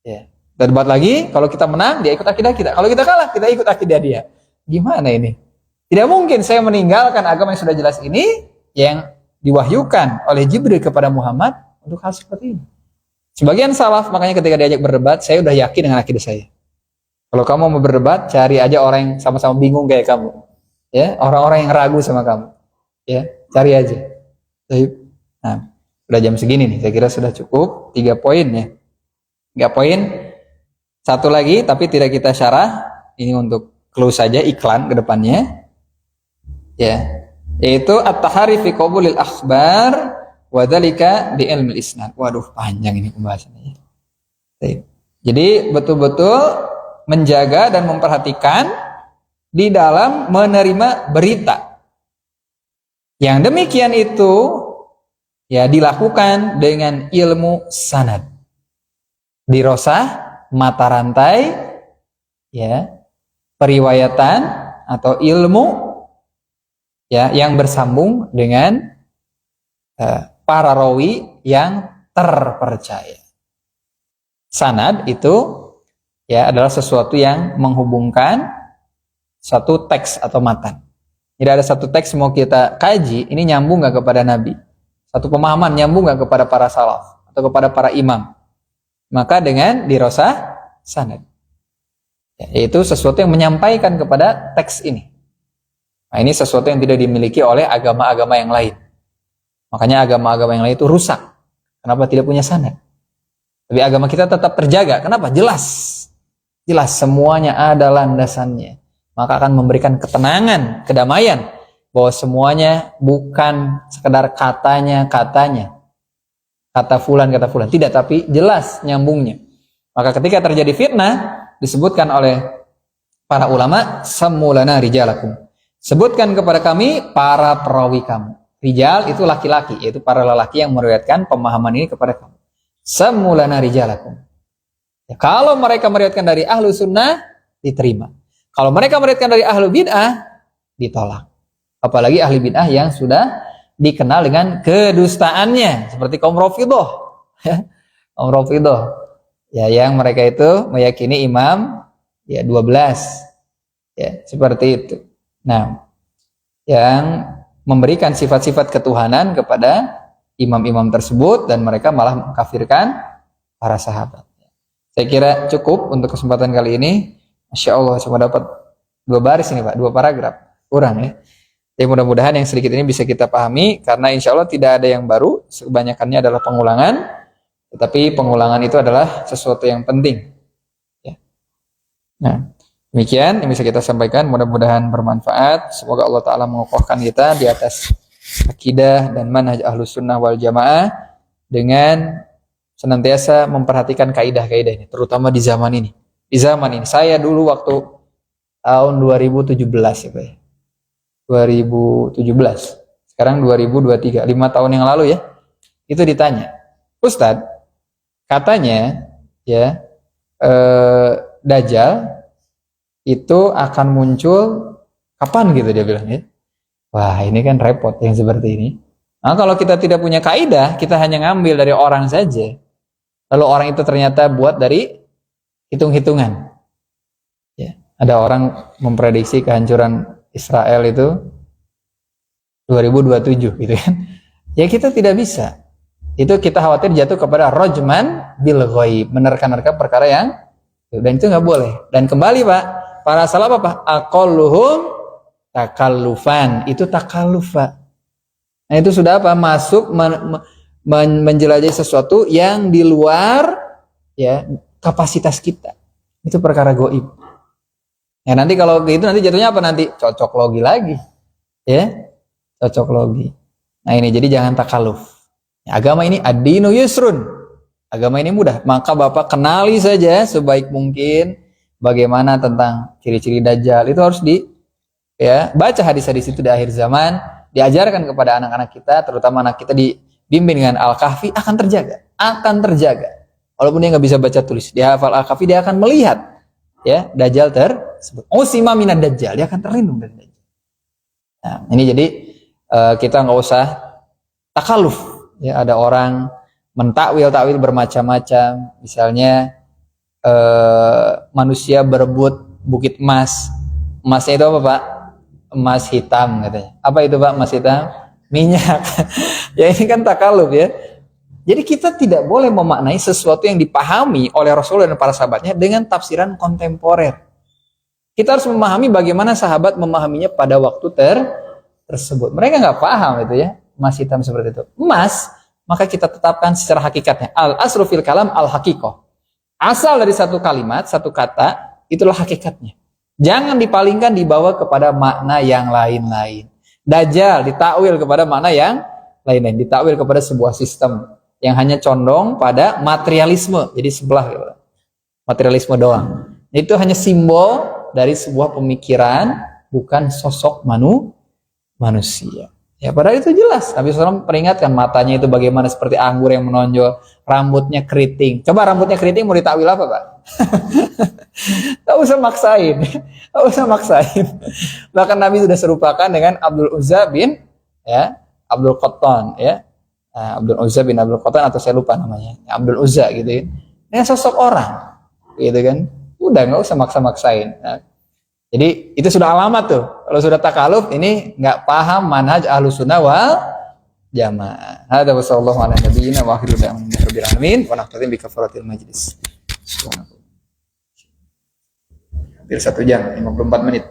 Ya. Kita debat lagi, kalau kita menang dia ikut akidah kita. Kalau kita kalah kita ikut akidah dia. Gimana ini? Tidak mungkin saya meninggalkan agama yang sudah jelas ini, yang diwahyukan oleh Jibril kepada Muhammad untuk hal seperti ini. Sebagian salaf makanya ketika diajak berdebat, saya udah yakin dengan akidah saya. Kalau kamu mau berdebat, cari aja orang yang sama-sama bingung kayak kamu. Ya, orang-orang yang ragu sama kamu. Ya, cari aja. Nah, udah jam segini nih, saya kira sudah cukup. 3 poin ya. 3 poin. 1 lagi, tapi tidak kita syarah. Ini untuk close saja, iklan ke depannya. Ya, yaitu at-tahari fi qabulil akhbar wa dzalika bi ilmil isnad. Waduh, panjang ini pembahasannya. Jadi betul-betul menjaga dan memperhatikan di dalam menerima berita. Yang demikian itu ya dilakukan dengan ilmu sanad. Dirosah, mata rantai, ya, periwayatan atau ilmu ya yang bersambung dengan para rawi yang terpercaya. Sanad itu ya adalah sesuatu yang menghubungkan satu teks atau matan. Jadi ada satu teks mau kita kaji, ini nyambung gak kepada Nabi? Satu pemahaman nyambung gak kepada para salaf atau kepada para imam? Maka dengan dirosah sanad, yaitu sesuatu yang menyampaikan kepada teks ini. Nah, ini sesuatu yang tidak dimiliki oleh agama-agama yang lain. Makanya agama-agama yang lain itu rusak. Kenapa tidak punya sanad? Tapi agama kita tetap terjaga. Kenapa? Jelas. Jelas semuanya ada landasannya. maka akan memberikan ketenangan, kedamaian, bahwa semuanya bukan sekedar katanya, kata fulan, tidak, tapi jelas nyambungnya. Maka ketika terjadi fitnah, disebutkan oleh para ulama, samulana rijalakum, sebutkan kepada kami para perawi kamu. Rijal itu laki-laki, yaitu para lelaki yang meriwayatkan pemahaman ini kepada kamu. Samulana rijalakum. Ya, kalau mereka meriwayatkan dari ahlu sunnah, diterima. Kalau mereka meriwayatkan dari ahlu bid'ah, ditolak. Apalagi ahli bid'ah yang sudah dikenal dengan kedustaannya, seperti kaum Rafidhah. Kaum Rafidhah, ya, yang mereka itu meyakini imam ya 12, ya, seperti itu. Nah, yang memberikan sifat-sifat ketuhanan kepada imam-imam tersebut, dan mereka malah mengkafirkan para sahabat. Saya kira cukup untuk kesempatan kali ini. Masya Allah, cuma dapat 2 baris ini Pak, 2 paragraf, kurang ya. Jadi mudah-mudahan yang sedikit ini bisa kita pahami, karena insya Allah tidak ada yang baru, kebanyakannya adalah pengulangan, tetapi pengulangan itu adalah sesuatu yang penting. Ya. Nah, demikian yang bisa kita sampaikan, mudah-mudahan bermanfaat. Semoga Allah Ta'ala mengokohkan kita di atas akidah dan manhaj ahlus sunnah wal jamaah, dengan senantiasa memperhatikan kaidah-kaidah ini, terutama di zaman ini. Di zaman ini, saya dulu waktu tahun 2017 ya Pak ya, 2017, sekarang 2023, 5 tahun yang lalu ya, itu ditanya, Ustadz, katanya ya Dajjal itu akan muncul kapan gitu, dia bilang ya. Wah, ini kan repot yang seperti ini. Nah, kalau kita tidak punya kaidah, kita hanya ngambil dari orang saja, lalu orang itu ternyata buat dari hitung-hitungan. Ya, ada orang memprediksi kehancuran Israel itu 2027 gitu kan. Ya kita tidak bisa. Itu kita khawatir jatuh kepada rajman bil ghaib, menerka-nerka perkara yang, dan itu nggak boleh. Dan kembali Pak, para salaf apa? Aqalluhum takallufan, itu takallufa. Nah, itu sudah apa? Masuk menjelajahi sesuatu yang di luar ya kapasitas kita. Itu perkara goib. Ya nanti kalau gitu nanti jatuhnya apa nanti? Cocok logi lagi. Ya, cocok logi. Nah ini, jadi jangan takalluf. Ya, agama ini ad-dinu yusrun. Agama ini mudah. Maka Bapak kenali saja sebaik mungkin bagaimana tentang ciri-ciri Dajjal. Itu harus baca hadis-hadis itu di akhir zaman, diajarkan kepada anak-anak kita, terutama anak kita dibimbing dengan Al-Kahfi, akan terjaga. Walaupun dia nggak bisa baca tulis, dia hafal Al-Kahfi, dia akan melihat ya Dajjal tersebut. Usima minad Dajjal, dia akan terlindung dari Dajjal. Nah, ini jadi kita nggak usah takalluf. Ya, ada orang mentakwil bermacam-macam. Misalnya manusia berebut bukit emas. Emasnya itu apa Pak? Emas hitam katanya. Apa itu Pak emas hitam? Minyak. Ya ini kan takalluf ya. Jadi kita tidak boleh memaknai sesuatu yang dipahami oleh Rasulullah dan para sahabatnya dengan tafsiran kontemporer. Kita harus memahami bagaimana sahabat memahaminya pada waktu tersebut. Mereka nggak paham itu ya, emas hitam seperti itu. Emas, maka kita tetapkan secara hakikatnya. Al-aslu fil kalam al-haqiqah. Asal dari satu kalimat, satu kata, itulah hakikatnya. Jangan dipalingkan, dibawa kepada makna yang lain-lain. Dajjal ditakwil kepada makna yang lain-lain. Ditakwil kepada sebuah sistem yang hanya condong pada materialisme. Jadi sebelah gitu. Materialisme doang. Itu hanya simbol dari sebuah pemikiran, bukan sosok manusia. Ya padahal itu jelas. Nabi SAW peringatkan, matanya itu bagaimana seperti anggur yang menonjol, rambutnya keriting. Coba rambutnya keriting mau ditakwil apa Pak? Tak usah maksain. Bahkan Nabi sudah serupakan dengan Abdul Uzza bin Abdul Qattan ya. Abdul Uzza bin Abdul Qattan, atau saya lupa namanya, Abdul Uzza gitu ya. Ini sosok orang gitu kan. Udah nggak usah maksa-maksain. Nah, jadi itu sudah alamat tuh. Kalau sudah takaluf, ini nggak paham manhaj ahlus sunnah wal jamaah. Hadza wa sallallahu ala nabiyyina wa akhiru da'wana rabbil alamin wa naqtadim bi kafaratil majlis. Hampir 1 jam 54 menit.